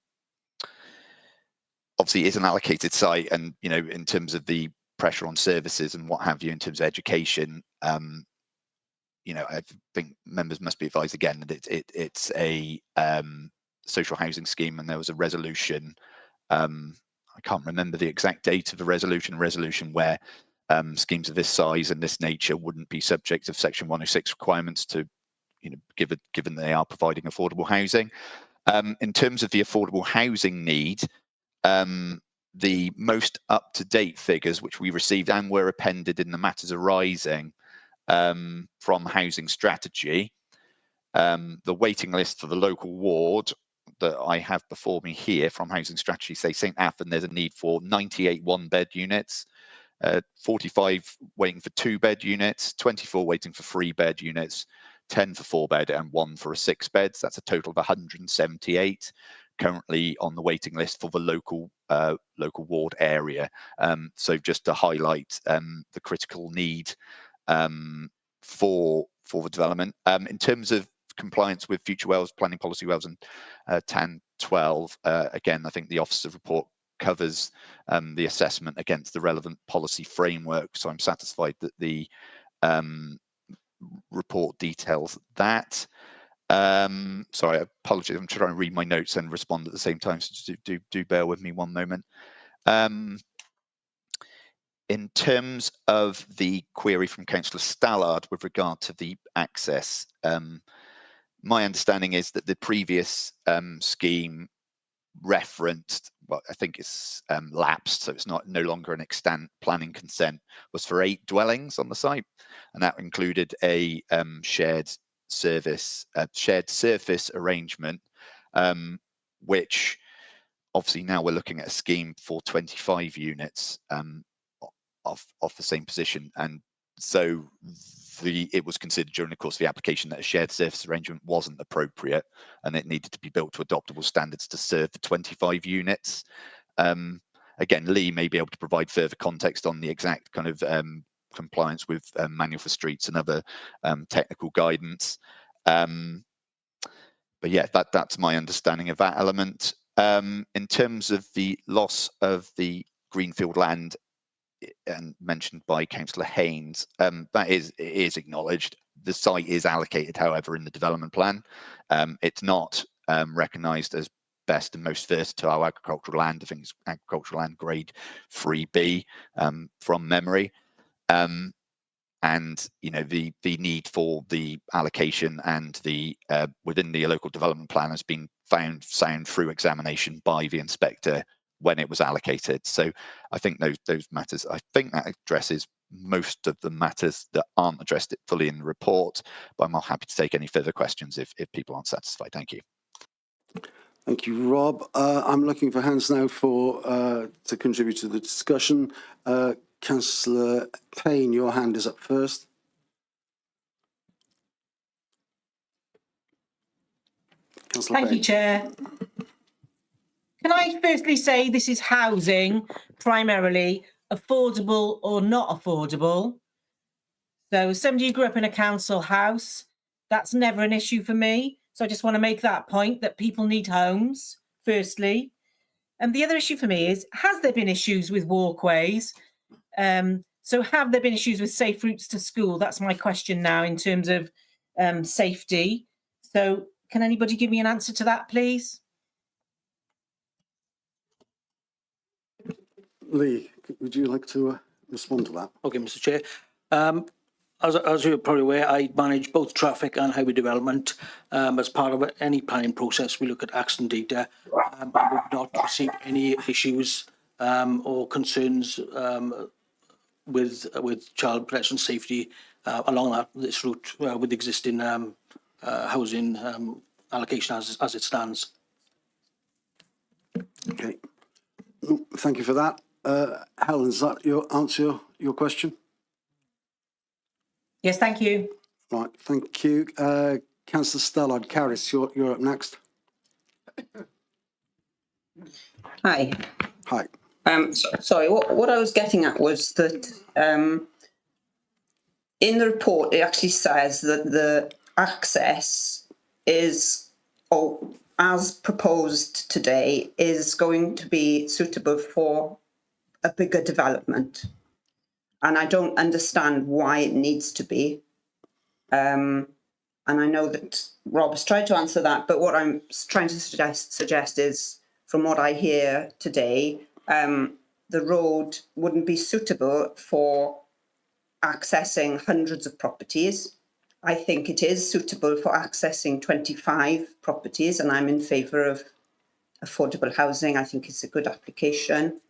it's an allocated site, and in terms of the pressure on services and what have you, in terms of education, I think members must be advised again that it's a social housing scheme, and there was a resolution. I can't remember the exact date of the resolution where schemes of this size and this nature wouldn't be subject of Section 106 requirements to, given they are providing affordable housing. In terms of the affordable housing need, the most up-to-date figures which we received and were appended in the matters arising from Housing Strategy, the waiting list for the local ward that I have before me here from Housing Strategy say St Athan, there's a need for 98 one-bed units, 45 waiting for 2-bed units, 24 waiting for 3-bed units, 10 for 4-bed and 1 for a 6-bed. So that's a total of 178 currently on the waiting list for the local ward area. So just to highlight the critical need for the development. In terms of compliance with Future Wales, Planning Policy Wales and TAN 12, again, I think the officer's report covers the assessment against the relevant policy framework. So I'm satisfied that the report details that. Sorry, I apologize. I'm trying to read my notes and respond at the same time, so do bear with me one moment. In terms of the query from Councillor Stallard with regard to the access, my understanding is that the previous scheme referenced, well, I think it's lapsed, so it's no longer an extant planning consent, was for 8 dwellings on the site, and that included a shared surface arrangement, which obviously now we're looking at a scheme for 25 units of the same position, and so it was considered during the course of the application that a shared surface arrangement wasn't appropriate, and it needed to be built to adoptable standards to serve the 25 units. Again, Lee may be able to provide further context on the exact kind of compliance with Manual for Streets and other technical guidance. But yeah, that's my understanding of that element. In terms of the loss of the greenfield land, and mentioned by Councillor Haynes, that is acknowledged. The site is allocated, however, in the development plan. It's not recognised as best and most versatile agricultural land. I think it's agricultural land grade 3B from memory. And you know, the need for the allocation and the within the local development plan has been found sound through examination by the inspector when it was allocated. So I think those matters, I think that addresses most of the matters that aren't addressed fully in the report, but I'm happy to take any further questions if people aren't satisfied. Thank you. Thank you, Rob. I'm looking for hands now to contribute to the discussion. Councillor Payne, your hand is up first. Thank you, Chair. Can I firstly say this is housing, primarily affordable or not affordable? So as somebody who grew up in a council house, that's never an issue for me. So I just want to make that point that people need homes, firstly. And the other issue for me is, has there been issues with walkways? So have there been issues with safe routes to school? That's my question now in terms of safety. So can anybody give me an answer to that, please? Lee, would you like to respond to that? Okay, Mr. Chair. As you're probably aware, I manage both traffic and highway development. As part of any planning process, we look at accident data. And we've not received any issues or concerns with child pedestrian safety along this route with existing housing allocation as it stands. Okay, thank you for that. Helen, does that answer your question? Yes, thank you. Right, thank you. Councillor Stallard, Caris, you're up next. Hi. Hi. Sorry, what I was getting at was that in the report, it actually says that the access is, or as proposed today, is going to be suitable for a bigger development. And I don't understand why it needs to be. And I know that Rob's tried to answer that, but what I'm trying to suggest is, from what I hear today, the road wouldn't be suitable for accessing hundreds of properties. I think it is suitable for accessing 25 properties, and I'm in favour of affordable housing. I think it's a good application.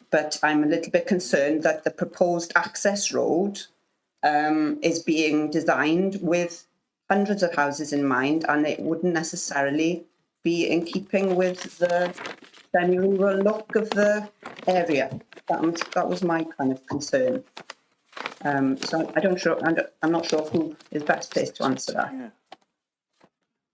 But I'm a little bit concerned that the proposed access road is being designed with hundreds of houses in mind, and it wouldn't necessarily be in keeping with the semi-rural look of the area. That was my kind of concern. So I'm not sure who is best placed to answer that. Yeah.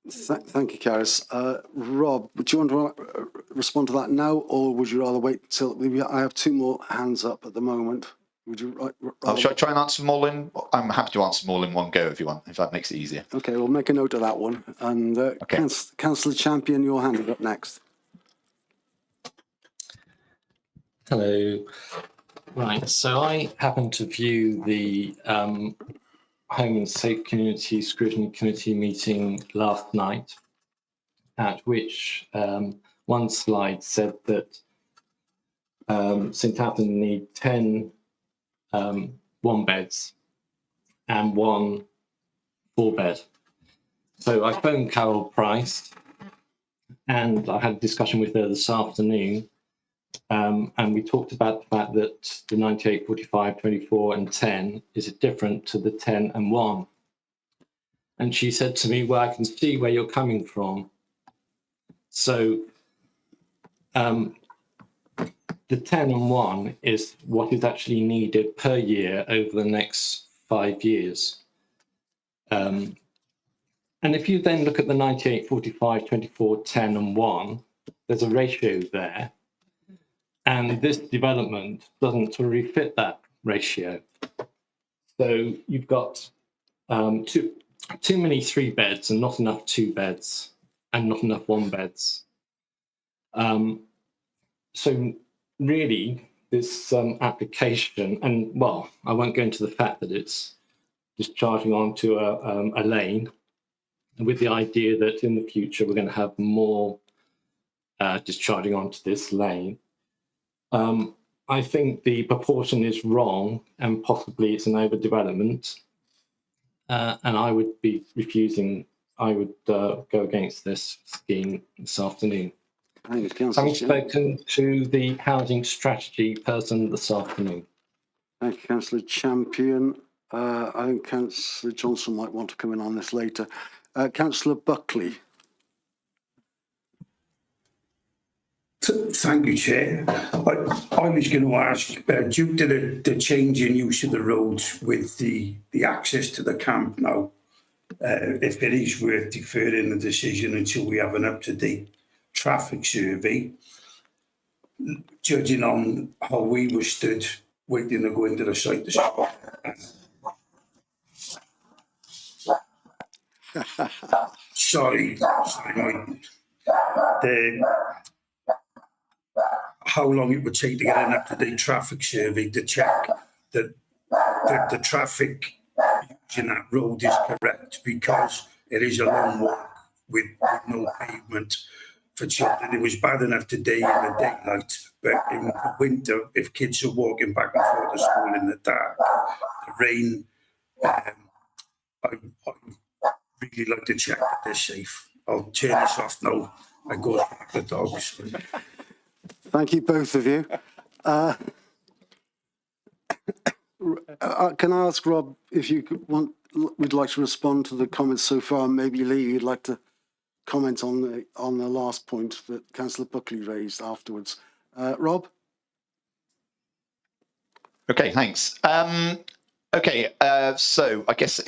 Thank you, Caris. Rob, would you want to respond to that now, or would you rather wait until I have 2 more hands up at the moment? Would you? Shall I try and answer them all in? I'm happy to answer them all in one go if you want, if that makes it easier. Okay, we'll make a note of that one. And okay. Councillor Champion, your hand is up next. Hello. Right, so I happened to view the Home and Safe Community Scrutiny Committee meeting last night, at which one slide said that St Athan need 10 one-beds and 1 4-bed. So I phoned Carol Price and I had a discussion with her this afternoon. And we talked about the fact that the 98, 45, 24 and 10 is different to the 10 and 1. And she said to me, well, I can see where you're coming from. So the 10 and 1 is what is actually needed per year over the next 5 years. And if you then look at the 98, 45, 24, 10 and 1, there's a ratio there. And this development doesn't really fit that ratio. So you've got too many 3 beds and not enough 2 beds and not enough 1 beds. So really this application, and well, I won't go into the fact that it's discharging onto a lane with the idea that in the future we're going to have more discharging onto this lane. I think the proportion is wrong and possibly it's an overdevelopment. And I would be refusing, I would go against this scheme this afternoon. Having spoken to the housing strategy person this afternoon. Thank you, Councillor Champion. I think Councillor Johnson might want to come in on this later. Councillor Buckley. Thank you, Chair. I was going to ask, due to the change in use of the roads with the access to the camp now, if it is worth deferring the decision until we have an up-to-date traffic survey, judging on how we were stood waiting to go into the site this Sorry, how long it would take to get an up-to-date traffic survey to check that the traffic using that road is correct, because it is a long walk with no pavement for children. It was bad enough today in the daylight, but in the winter, if kids are walking back and forth to school in the dark, the rain, I'd really like to check that they're safe. I'll turn this off now. I go back to the dogs. Thank you, both of you. Can I ask Rob if you would like to respond to the comments so far, and maybe Lee, you'd like to comment on the last point that Councillor Buckley raised afterwards. Rob? Okay, thanks. So I guess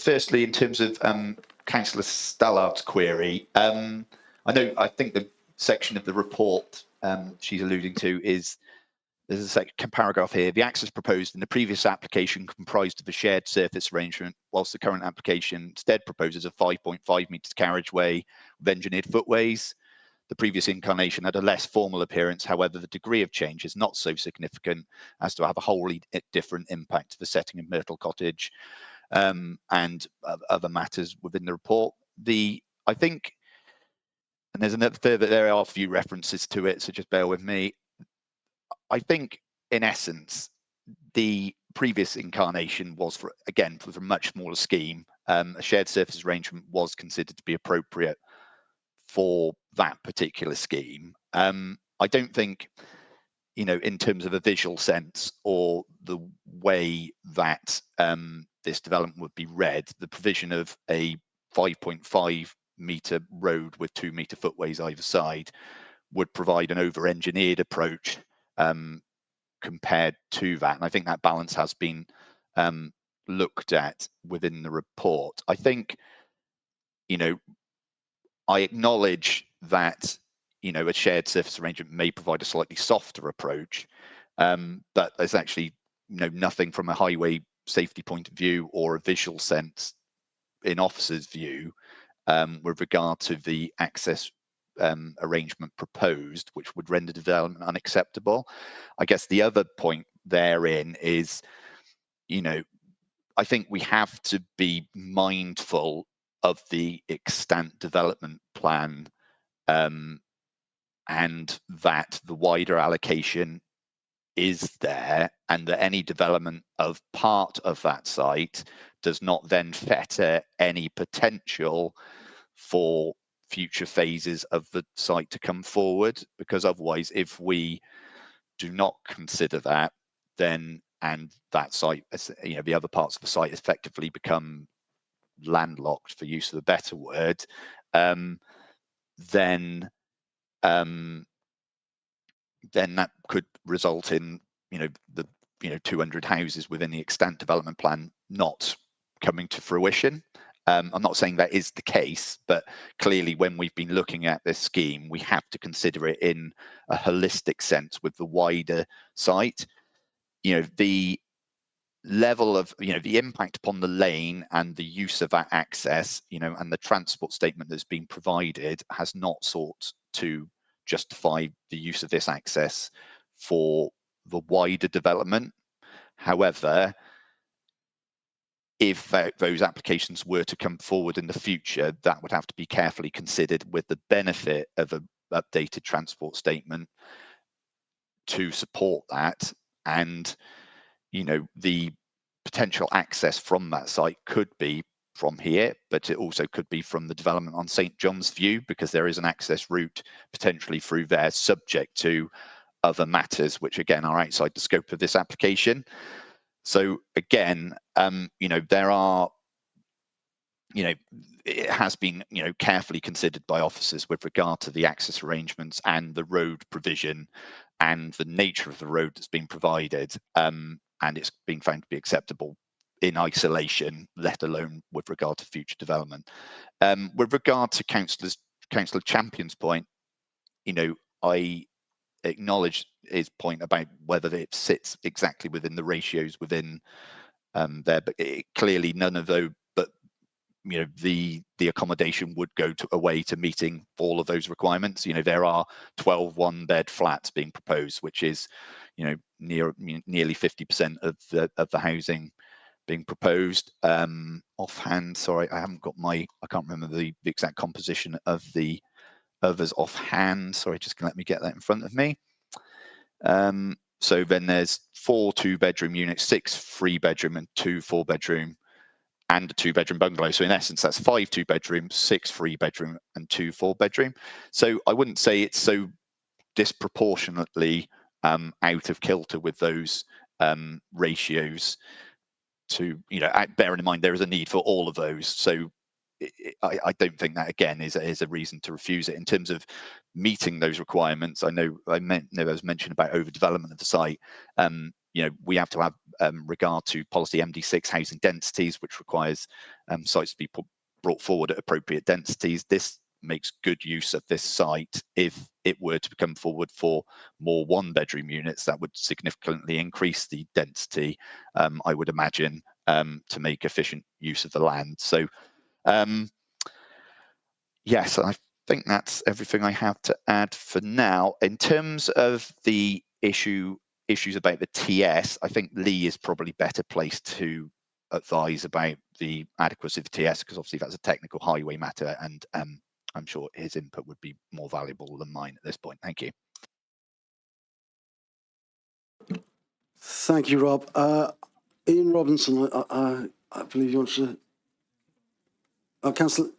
firstly, in terms of Councillor Stallard's query, I think the section of the report she's alluding to is, there's a second paragraph here. The access proposed in the previous application comprised of a shared surface arrangement, whilst the current application instead proposes a 5.5 metres carriageway with engineered footways. The previous incarnation had a less formal appearance. However, the degree of change is not so significant as to have a wholly different impact to the setting of Myrtle Cottage and other matters within the report. I think, and there are a few references to it, so just bear with me. I think, in essence, the previous incarnation was for a much smaller scheme. A shared surface arrangement was considered to be appropriate for that particular scheme. I don't think, in terms of a visual sense or the way that this development would be read, the provision of a 5.5 metre road with 2 metre footways either side would provide an over-engineered approach compared to that. And I think that balance has been looked at within the report. I think, I acknowledge that, a shared surface arrangement may provide a slightly softer approach, but there's actually nothing from a highway safety point of view or a visual sense in officers' view with regard to the access arrangement proposed, which would render development unacceptable. I guess the other point therein is, you know, I think we have to be mindful of the extant development plan, and that the wider allocation is there, and that any development of part of that site does not then fetter any potential for future phases of the site to come forward, because otherwise, if we do not consider that, then, and that site, you know, the other parts of the site effectively become landlocked, for use of a better word, then that could result in, you know, the 200 houses within the extant development plan not coming to fruition. I'm not saying that is the case, but clearly when we've been looking at this scheme, we have to consider it in a holistic sense with the wider site. You know, the level of, you know, the impact upon the lane and the use of that access, you know, and the transport statement that's been provided has not sought to justify the use of this access for the wider development. However, if those applications were to come forward in the future, that would have to be carefully considered with the benefit of an updated transport statement to support that. And, you know, the potential access from that site could be from here, but it also could be from the development on St. John's View, because there is an access route potentially through there, subject to other matters, which again are outside the scope of this application. So again, you know, there are, you know, it has been, you know, carefully considered by officers with regard to the access arrangements and the road provision and the nature of the road that's been provided, and it's been found to be acceptable in isolation, let alone with regard to future development. With regard to Councillor Champion's point, you know, I acknowledge his point about whether it sits exactly within the ratios within there, but clearly none of those, but you know, the accommodation would go away to meeting all of those requirements. You know, there are 12 one-bed flats being proposed, which is, you know, nearly 50% of the housing being proposed. Offhand, sorry, I can't remember the exact composition of the others offhand. Sorry, just let me get that in front of me. So then there's 4 2-bedroom units, 6 3-bedroom and 2 4-bedroom, and a 2-bedroom bungalow. So in essence, that's 5 2-bedrooms, 6 3-bedroom and 2 4-bedroom. So I wouldn't say it's so disproportionately out of kilter with those ratios. To, you know, bearing in mind there is a need for all of those. So I don't think that again is a reason to refuse it in terms of meeting those requirements. I know there was mention about overdevelopment of the site. You know, we have to have regard to policy MD6 housing densities, which requires sites to be brought forward at appropriate densities. This makes good use of this site. If it were to come forward for more 1-bedroom units, that would significantly increase the density, I would imagine, to make efficient use of the land. So yes, I think that's everything I have to add for now. In terms of the issues about the TS, I think Lee is probably better placed to advise about the adequacy of the TS, because obviously that's a technical highway matter, and I'm sure his input would be more valuable than mine at this point. Thank you. Thank you, Rob. Ian Robinson, I believe you want to... Councillor...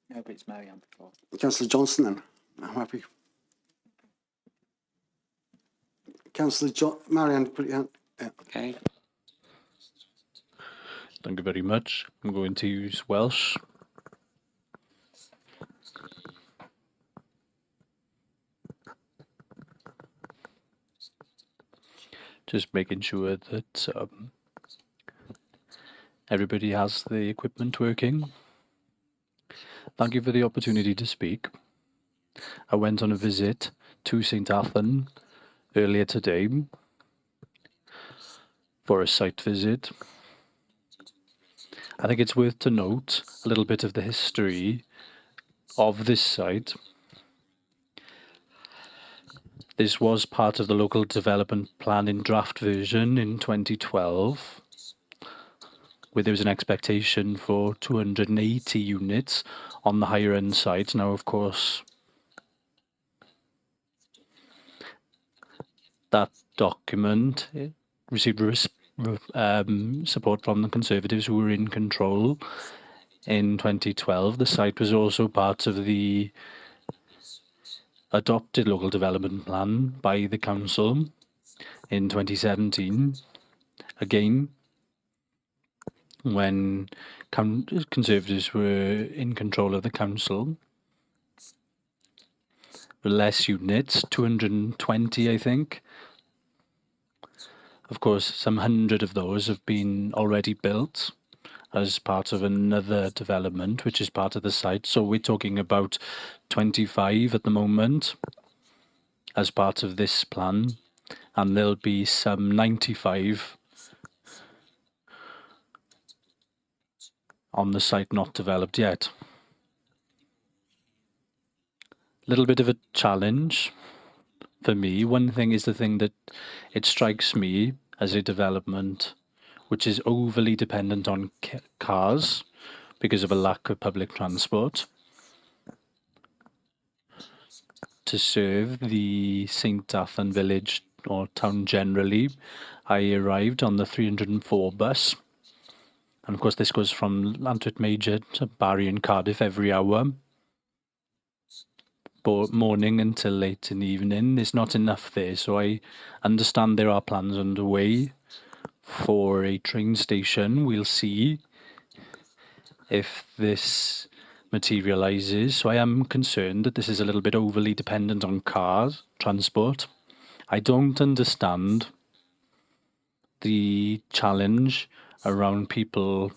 No, but it's Marianne before. Councillor Johnson, then. I'm happy. Councillor Marianne, put your hand. Yeah. Okay. Thank you very much. I'm going to use Welsh. Just making sure that everybody has the equipment working. Thank you for the opportunity to speak. I went on a visit to St. Athan earlier today for a site visit. I think it's worth to note a little bit of the history of this site. This was part of the local development plan in draft version in 2012, where there was an expectation for 280 units on the higher end site. Now, of course, that document received support from the Conservatives, who were in control in 2012. The site was also part of the adopted local development plan by the council in 2017. Again, when Conservatives were in control of the council. Less units, 220, I think. Of course, some 100 of those have been already built as part of another development, which is part of the site. So we're talking about 25 at the moment as part of this plan, and there'll be some 95 on the site not developed yet. Little bit of a challenge for me. One thing is the thing that it strikes me as a development which is overly dependent on cars because of a lack of public transport to serve the St Athan village or town generally. I arrived on the 304 bus, and of course this goes from Llantwit Major to Barry and Cardiff every hour, morning until late in the evening. There's not enough there, so I understand there are plans underway for a train station. We'll see if this materializes. So I am concerned that this is a little bit overly dependent on cars transport. I don't understand the challenge around people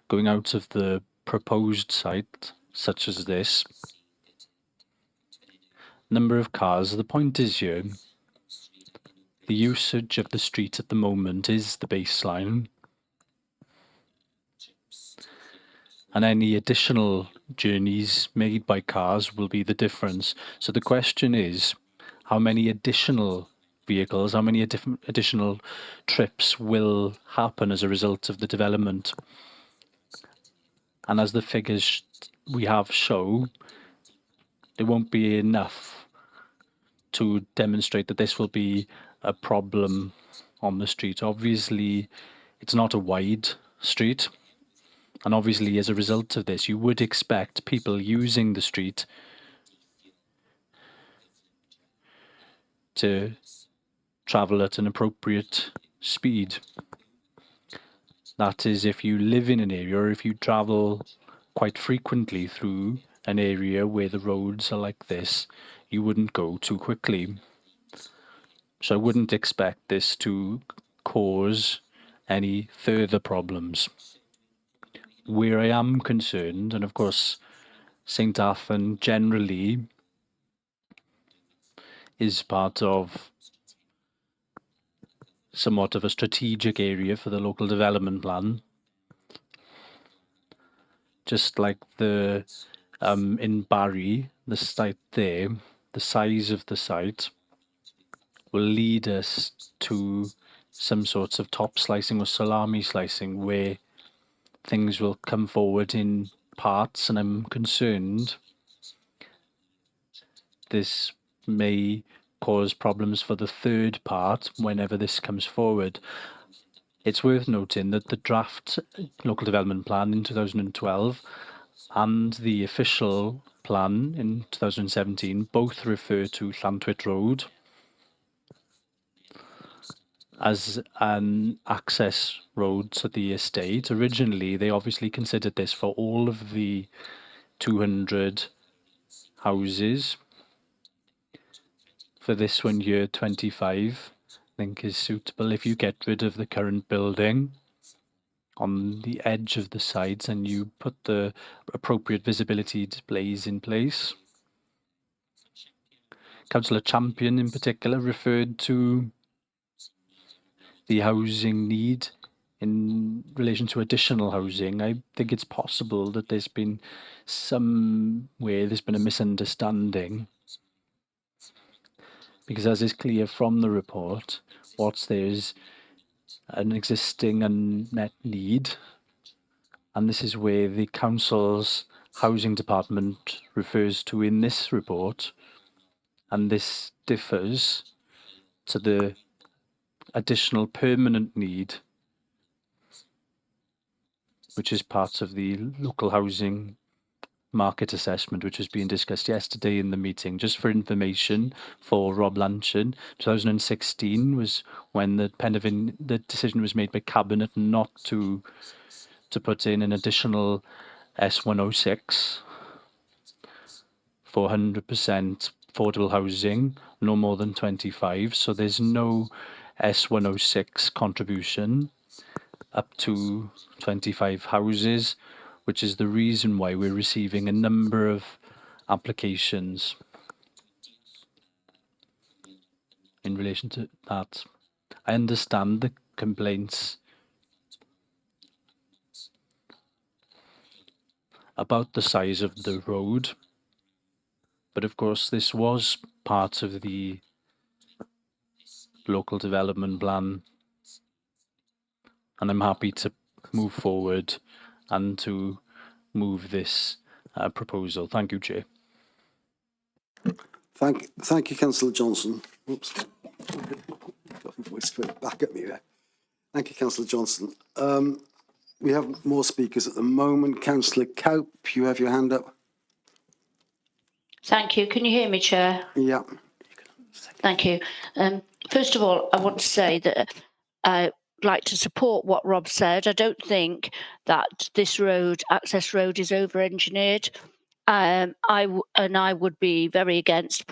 going out of the proposed site such as this. Number of cars, the point is here, the usage of the street at the moment is the baseline, and any additional journeys made by cars will be the difference. So the question is, how many additional vehicles, how many additional trips will happen as a result of the development? And as the figures we have show, there won't be enough to demonstrate that this will be a problem on the street. Obviously, it's not a wide street, and obviously as a result of this, you would expect people using the street to travel at an appropriate speed. That is, if you live in an area or if you travel quite frequently through an area where the roads are like this, you wouldn't go too quickly. So I wouldn't expect this to cause any further problems. Where I am concerned, and of course St Athan generally is part of somewhat of a strategic area for the local development plan. Just like the in Barry, the site there, the size of the site will lead us to some sorts of top slicing or salami slicing where things will come forward in parts, and I'm concerned this may cause problems for the third part whenever this comes forward. It's worth noting that the draft local development plan in 2012 and the official plan in 2017 both refer to Llantwit Road as an access road to the estate. Originally, they obviously considered this for all of the 200 houses. For this one here, 25, I think is suitable if you get rid of the current building on the edge of the sides and you put the appropriate visibility displays in place. Councillor Champion in particular referred to the housing need in relation to additional housing. I think it's possible that there's been a misunderstanding. because as is clear from the report, what's there is an existing unmet need, and this is where the council's housing department refers to in this report, and this differs to the additional permanent need, which is part of the local housing market assessment, which was being discussed yesterday in the meeting. Just for information for Rob Lanchan, 2016 was when the decision was made by Cabinet not to put in an additional S106 for 100% affordable housing, no more than 25. So there's no S106 contribution up to 25 houses, which is the reason why we're receiving a number of applications in relation to that. I understand the complaints about the size of the road, but of course this was part of the local development plan, and I'm happy to move forward and to move this proposal. Thank you, Chair. Thank you, Councillor Johnson. Oops. Got my voice back at me there. Thank you, Councillor Johnson. We have more speakers at the moment. Councillor Cowp, you have your hand up. Thank you. Can you hear me, Chair? Yeah. Thank you. First of all, I want to say that I'd like to support what Rob said. I don't think that this road, access road, is over-engineered. I would be very against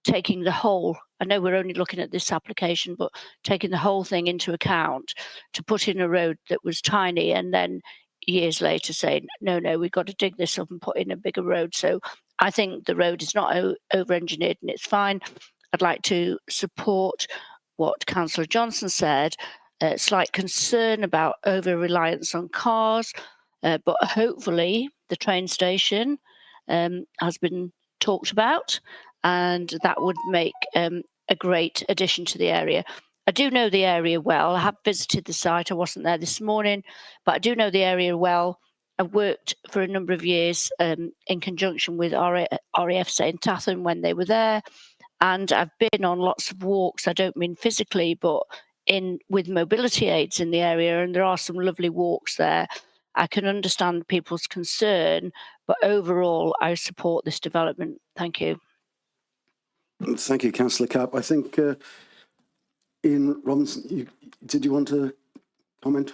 taking the whole, I know we're only looking at this application, but taking the whole thing into account to put in a road that was tiny and then years later saying, no, we've got to dig this up and put in a bigger road. So I think the road is not over-engineered and it's fine. I'd like to support what Councillor Johnson said, slight concern about over-reliance on cars, but hopefully the train station has been talked about, and that would make a great addition to the area. I do know the area well. I have visited the site. I wasn't there this morning, but I do know the area well. I worked for a number of years in conjunction with RAF St Athan when they were there, and I've been on lots of walks. I don't mean physically, but with mobility aids in the area, and there are some lovely walks there. I can understand people's concern, but overall, I support this development. Thank you. Thank you, Councillor Cowp. I think Ian Robinson, did you want to comment?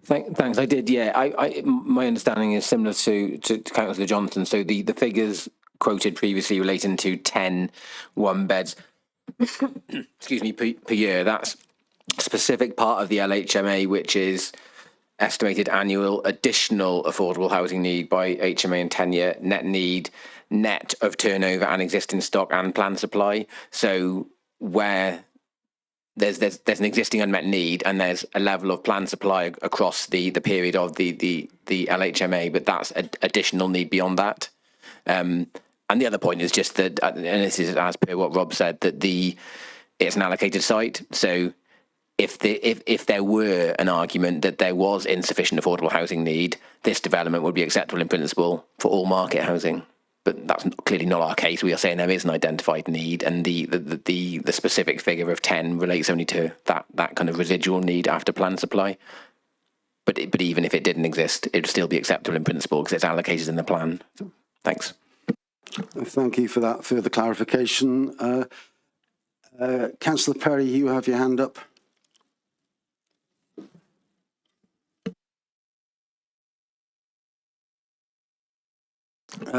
Thanks. I did. Yeah. My understanding is similar to Councillor Johnson. So the figures quoted previously relating to 10 one-beds, excuse me, per year. That's a specific part of the LHMA, which is estimated annual additional affordable housing need by HMA and tenure, net need, net of turnover and existing stock and planned supply. So where there's an existing unmet need and there's a level of planned supply across the period of the LHMA, but that's an additional need beyond that. And the other point is just that, and this is as per what Rob said, that it's an allocated site. So if there were an argument that there was insufficient affordable housing need, this development would be acceptable in principle for all market housing. But that's clearly not our case. We are saying there is an identified need, and the specific figure of 10 relates only to that kind of residual need after planned supply. But even if it didn't exist, it would still be acceptable in principle because it's allocated in the plan. So, thanks. Thank you for that further clarification. Councillor Perry, you have your hand up.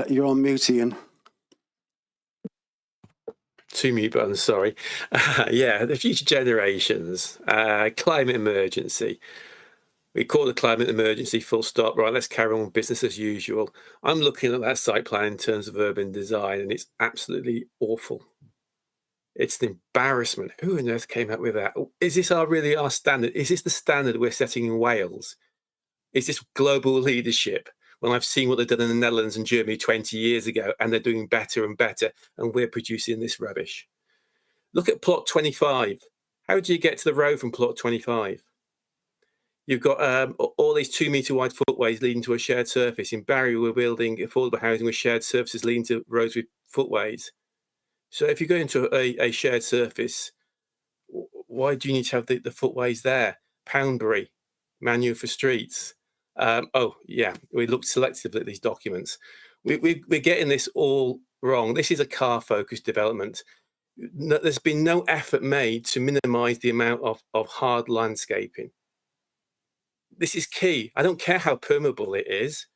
You're on mute, Ian. Two mute buttons, sorry. Yeah, the future generations, climate emergency. We call it climate emergency, full stop. Right, let's carry on with business as usual. I'm looking at that site plan in terms of urban design, and it's absolutely awful. It's an embarrassment. Who on earth came up with that? Is this really our standard? Is this the standard we're setting in Wales? Is this global leadership? When I've seen what they've done in the Netherlands and Germany 20 years ago, and they're doing better and better, and we're producing this rubbish. Look at plot 25. How do you get to the road from plot 25? You've got all these 2 metre wide footways leading to a shared surface. In Barry, we're building affordable housing with shared surfaces leading to roads with footways. So if you go into a shared surface, why do you need to have the footways there? Poundbury, manual for streets. Oh, yeah, we looked selectively at these documents. We're getting this all wrong. This is a car-focused development. No, there's been no effort made to minimise the amount of hard landscaping. This is key. I don't care how permeable it is.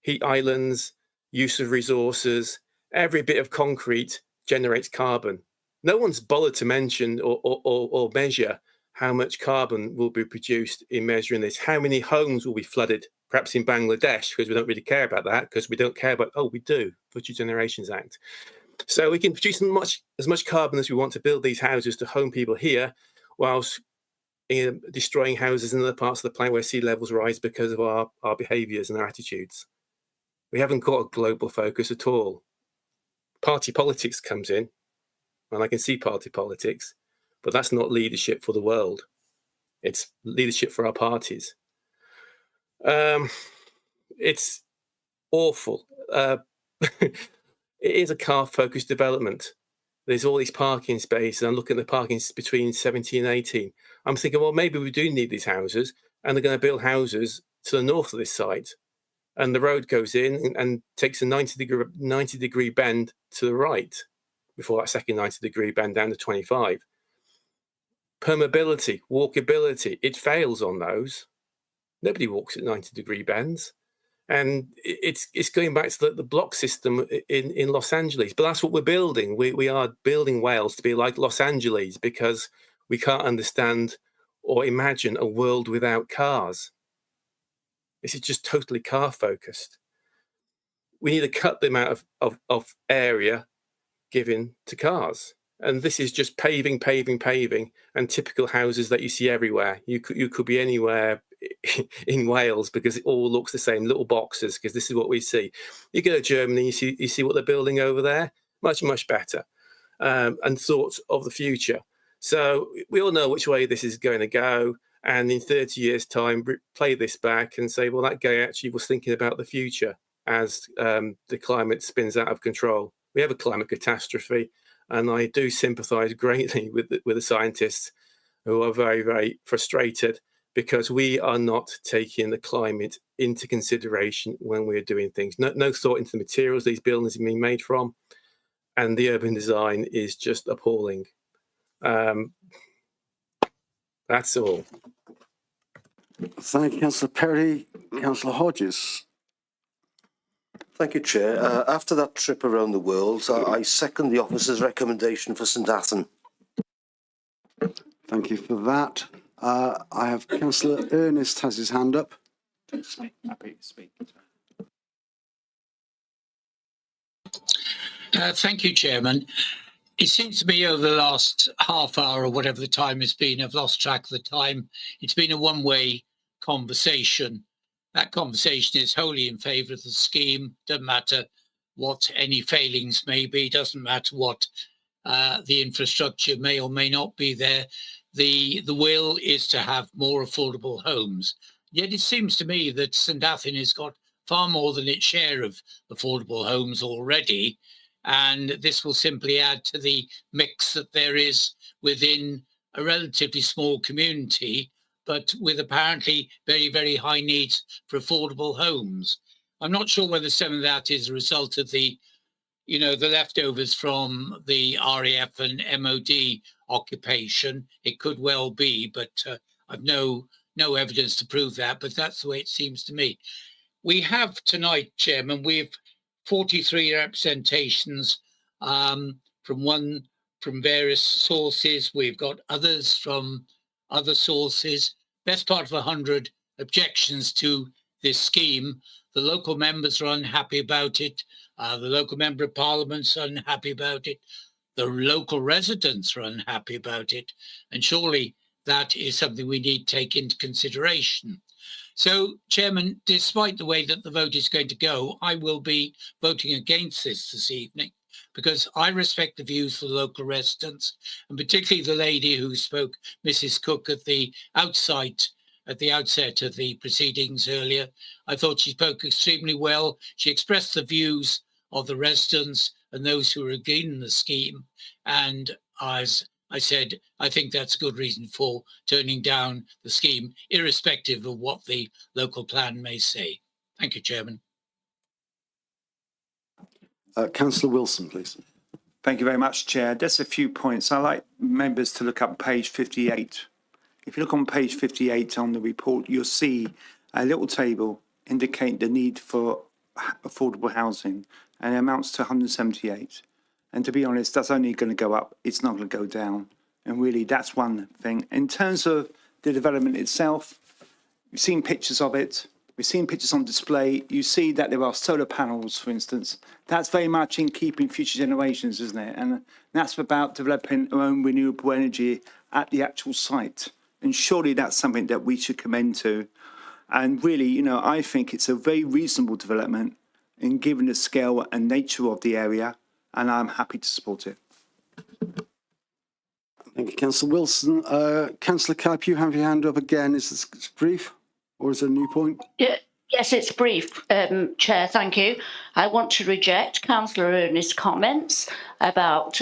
Heat islands, use of resources, every bit of concrete generates carbon. No one's bothered to mention or measure how much carbon will be produced in measuring this. How many homes will be flooded, perhaps in Bangladesh, because we don't really care about that, because we don't care about, oh, we do, Future Generations Act. So we can produce as much carbon as we want to build these houses to home people here, whilst destroying houses in other parts of the planet where sea levels rise because of our behaviours and our attitudes. We haven't got a global focus at all. Party politics comes in, and I can see party politics, but that's not leadership for the world. It's leadership for our parties. It's awful. It is a car-focused development. There's all these parking spaces. I'm looking at the parking between 17 and 18. I'm thinking, well, maybe we do need these houses, and they're going to build houses to the north of this site. And the road goes in and takes a 90-degree bend to the right before that second 90-degree bend down to 25. Permeability, walkability, it fails on those. Nobody walks at 90-degree bends. And it's going back to the block system in Los Angeles. But that's what we're building. We are building Wales to be like Los Angeles because we can't understand or imagine a world without cars. This is just totally car focused. We need to cut the amount of area given to cars. And this is just paving, and typical houses that you see everywhere. You could be anywhere in Wales because it all looks the same, little boxes, because this is what we see. You go to Germany, you see what they're building over there, much better, and thoughts of the future. So we all know which way this is going to go, and in 30 years' time, play this back and say, well, that guy actually was thinking about the future as the climate spins out of control. We have a climate catastrophe, and I do sympathise greatly with the scientists who are very, very frustrated because we are not taking the climate into consideration when we're doing things. No thought into the materials these buildings are being made from, and the urban design is just appalling. That's all. Thank you, Councillor Perry. Councillor Hodges. Thank you, Chair. After that trip around the world, I second the officer's recommendation for St Athan. Thank you for that. I have Councillor Ernest has his hand up. Happy to speak. Thank you, Chairman. It seems to me over the last half hour or whatever the time has been, I've lost track of the time, it's been a one-way conversation. That conversation is wholly in favour of the scheme. Doesn't matter what any failings may be, doesn't matter what the infrastructure may or may not be there. The will is to have more affordable homes. Yet it seems to me that St Athan has got far more than its share of affordable homes already, and this will simply add to the mix that there is within a relatively small community, but with apparently very, very high needs for affordable homes. I'm not sure whether some of that is a result of the leftovers from the RAF and MOD occupation. It could well be, but I've no evidence to prove that, but that's the way it seems to me. We have tonight, Chairman, we've 43 representations from various sources. We've got others from other sources. Best part of 100 objections to this scheme. The local members are unhappy about it. The local member of parliament's unhappy about it. The local residents are unhappy about it. And surely that is something we need to take into consideration. So, Chairman, despite the way that the vote is going to go, I will be voting against this evening. because I respect the views for the local residents, and particularly the lady who spoke, Mrs. Cook, at the outset of the proceedings earlier. I thought she spoke extremely well. She expressed the views of the residents and those who are against the scheme. And as I said, I think that's a good reason for turning down the scheme, irrespective of what the local plan may say. Thank you, Chairman. Councillor Wilson, please. Thank you very much, Chair. Just a few points. I'd like members to look up page 58. If you look on page 58 on the report, you'll see a little table indicating the need for affordable housing, and it amounts to 178. And to be honest, that's only going to go up. It's not going to go down. And really, that's one thing. In terms of the development itself, we've seen pictures of it. We've seen pictures on display. You see that there are solar panels, for instance. That's very much in keeping future generations, isn't it? And that's about developing our own renewable energy at the actual site. And surely that's something that we should commend to. And really, you know, I think it's a very reasonable development in given the scale and nature of the area, and I'm happy to support it. Thank you, Councillor Wilson. Councillor Capp, you have your hand up again. Is this brief or is it a new point? Yeah, yes, it's brief, Chair, thank you. I want to reject Councillor Ernest's comments about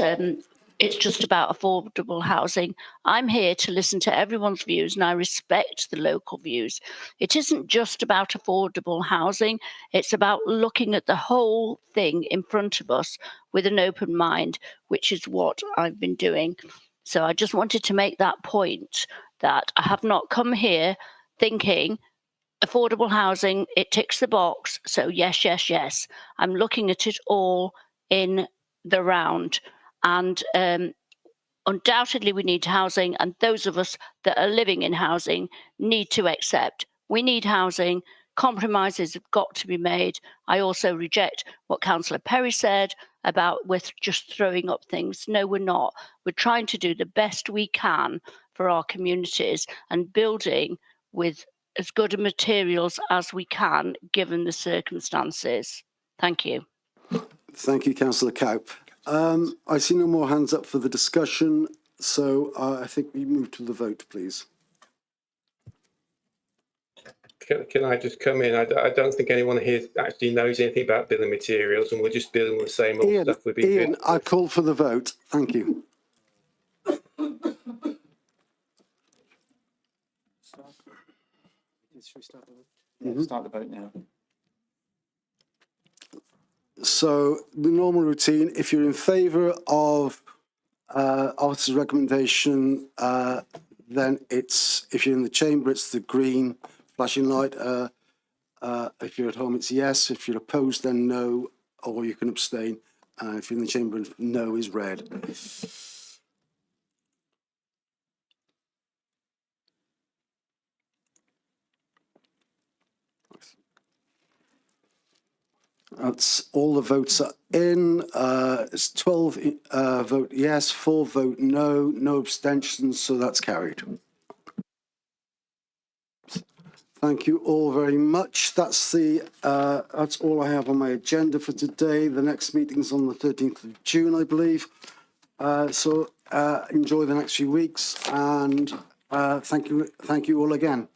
it's just about affordable housing. I'm here to listen to everyone's views and I respect the local views. It isn't just about affordable housing, it's about looking at the whole thing in front of us with an open mind, which is what I've been doing. So I just wanted to make that point that I have not come here thinking affordable housing, it ticks the box. So yes, yes, yes. I'm looking at it all in the round. And undoubtedly we need housing, and those of us that are living in housing need to accept we need housing. Compromises have got to be made. I also reject what Councillor Perry said about with just throwing up things. No, we're not. We're trying to do the best we can for our communities and building with as good a materials as we can given the circumstances. Thank you. Thank you, Councillor Capp. I see no more hands up for the discussion, so I think we move to the vote, please. Can I just come in? I don't think anyone here actually knows anything about building materials, and we're just building the same old stuff we've been doing. Ian, I call for the vote. Thank you. Start the vote now. So the normal routine, if you're in favour of officer's recommendation, then it's, if you're in the chamber, it's the green flashing light. If you're at home, it's yes. If you're opposed, then no, or you can abstain. If you're in the chamber, no is red. That's all the votes are in. It's 12 vote yes, 4 vote no, no abstentions, so that's carried. Thank you all very much. That's all I have on my agenda for today. The next meeting's on the 13th of June, I believe. So enjoy the next few weeks, and thank you all again.